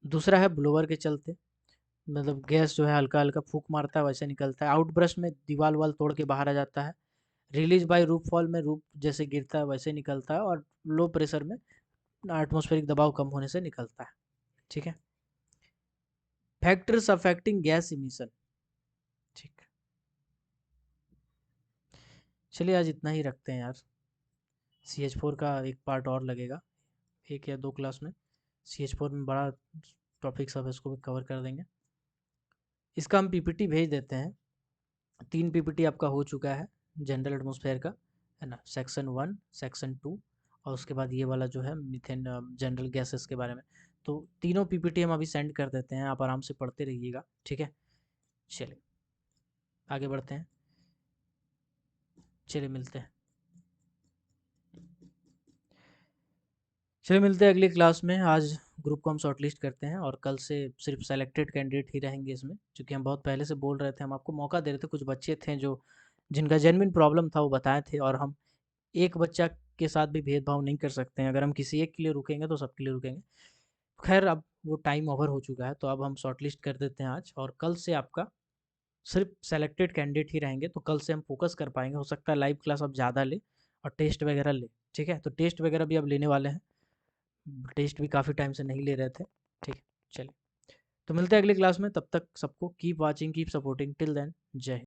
दूसरा है ब्लोअर के चलते, मतलब गैस जो है हल्का हल्का फूक मारता है वैसे निकलता है। आउटब्रश में दीवार वाल तोड़ के बाहर आ जाता है। रिलीज बाय रूफ फॉल में रूफ जैसे गिरता है वैसे निकलता है। और लो प्रेशर में एटमॉस्फेरिक दबाव कम होने से निकलता है, ठीक है। फैक्टर्स अफेक्टिंग गैस इमिशन, ठीक। चलिए आज इतना ही रखते हैं यार। CH4 का एक पार्ट और लगेगा, 1 या 2 क्लास में। CH4 में बड़ा टॉपिक सब है, इसको भी कवर कर देंगे। इसका हम पीपीटी भेज देते हैं। 3 पीपीटी आपका हो चुका है जनरल एटमॉस्फेयर का, है ना, सेक्शन 1, सेक्शन 2 और उसके बाद ये वाला जो है मीथेन जनरल गैसेस के बारे में। तो तीनों पीपीटी हम अभी सेंड कर देते हैं, आप आराम से पढ़ते रहिएगा, ठीक है। चलिए आगे बढ़ते हैं, चलिए मिलते हैं, चलिए मिलते हैं अगली क्लास में। आज ग्रुप को हम शॉर्टलिस्ट करते हैं और कल से सिर्फ सेलेक्टेड कैंडिडेट ही रहेंगे इसमें, क्योंकि हम बहुत पहले से बोल रहे थे, हम आपको मौका दे रहे थे। कुछ बच्चे थे जो जिनका जेन्युइन प्रॉब्लम था वो बताए थे, और हम एक बच्चा के साथ भी भेदभाव नहीं कर सकते हैं। अगर हम किसी एक के लिए रुकेंगे तो सबके लिए रुकेंगे। खैर अब वो टाइम ओवर हो चुका है, तो अब हम शॉर्टलिस्ट कर देते हैं आज, और कल से आपका सिर्फ सेलेक्टेड कैंडिडेट ही रहेंगे। तो कल से हम फोकस कर पाएंगे। हो सकता है लाइव क्लास अब ज़्यादा ले और टेस्ट वगैरह ले। ठीक है, तो टेस्ट वगैरह भी अब लेने वाले हैं। टेस्ट भी काफ़ी टाइम से नहीं ले रहे थे। ठीक है, चलिए, तो मिलते हैं अगली क्लास में। तब तक सबको keep watching, keep supporting. Till then, जय हिंद।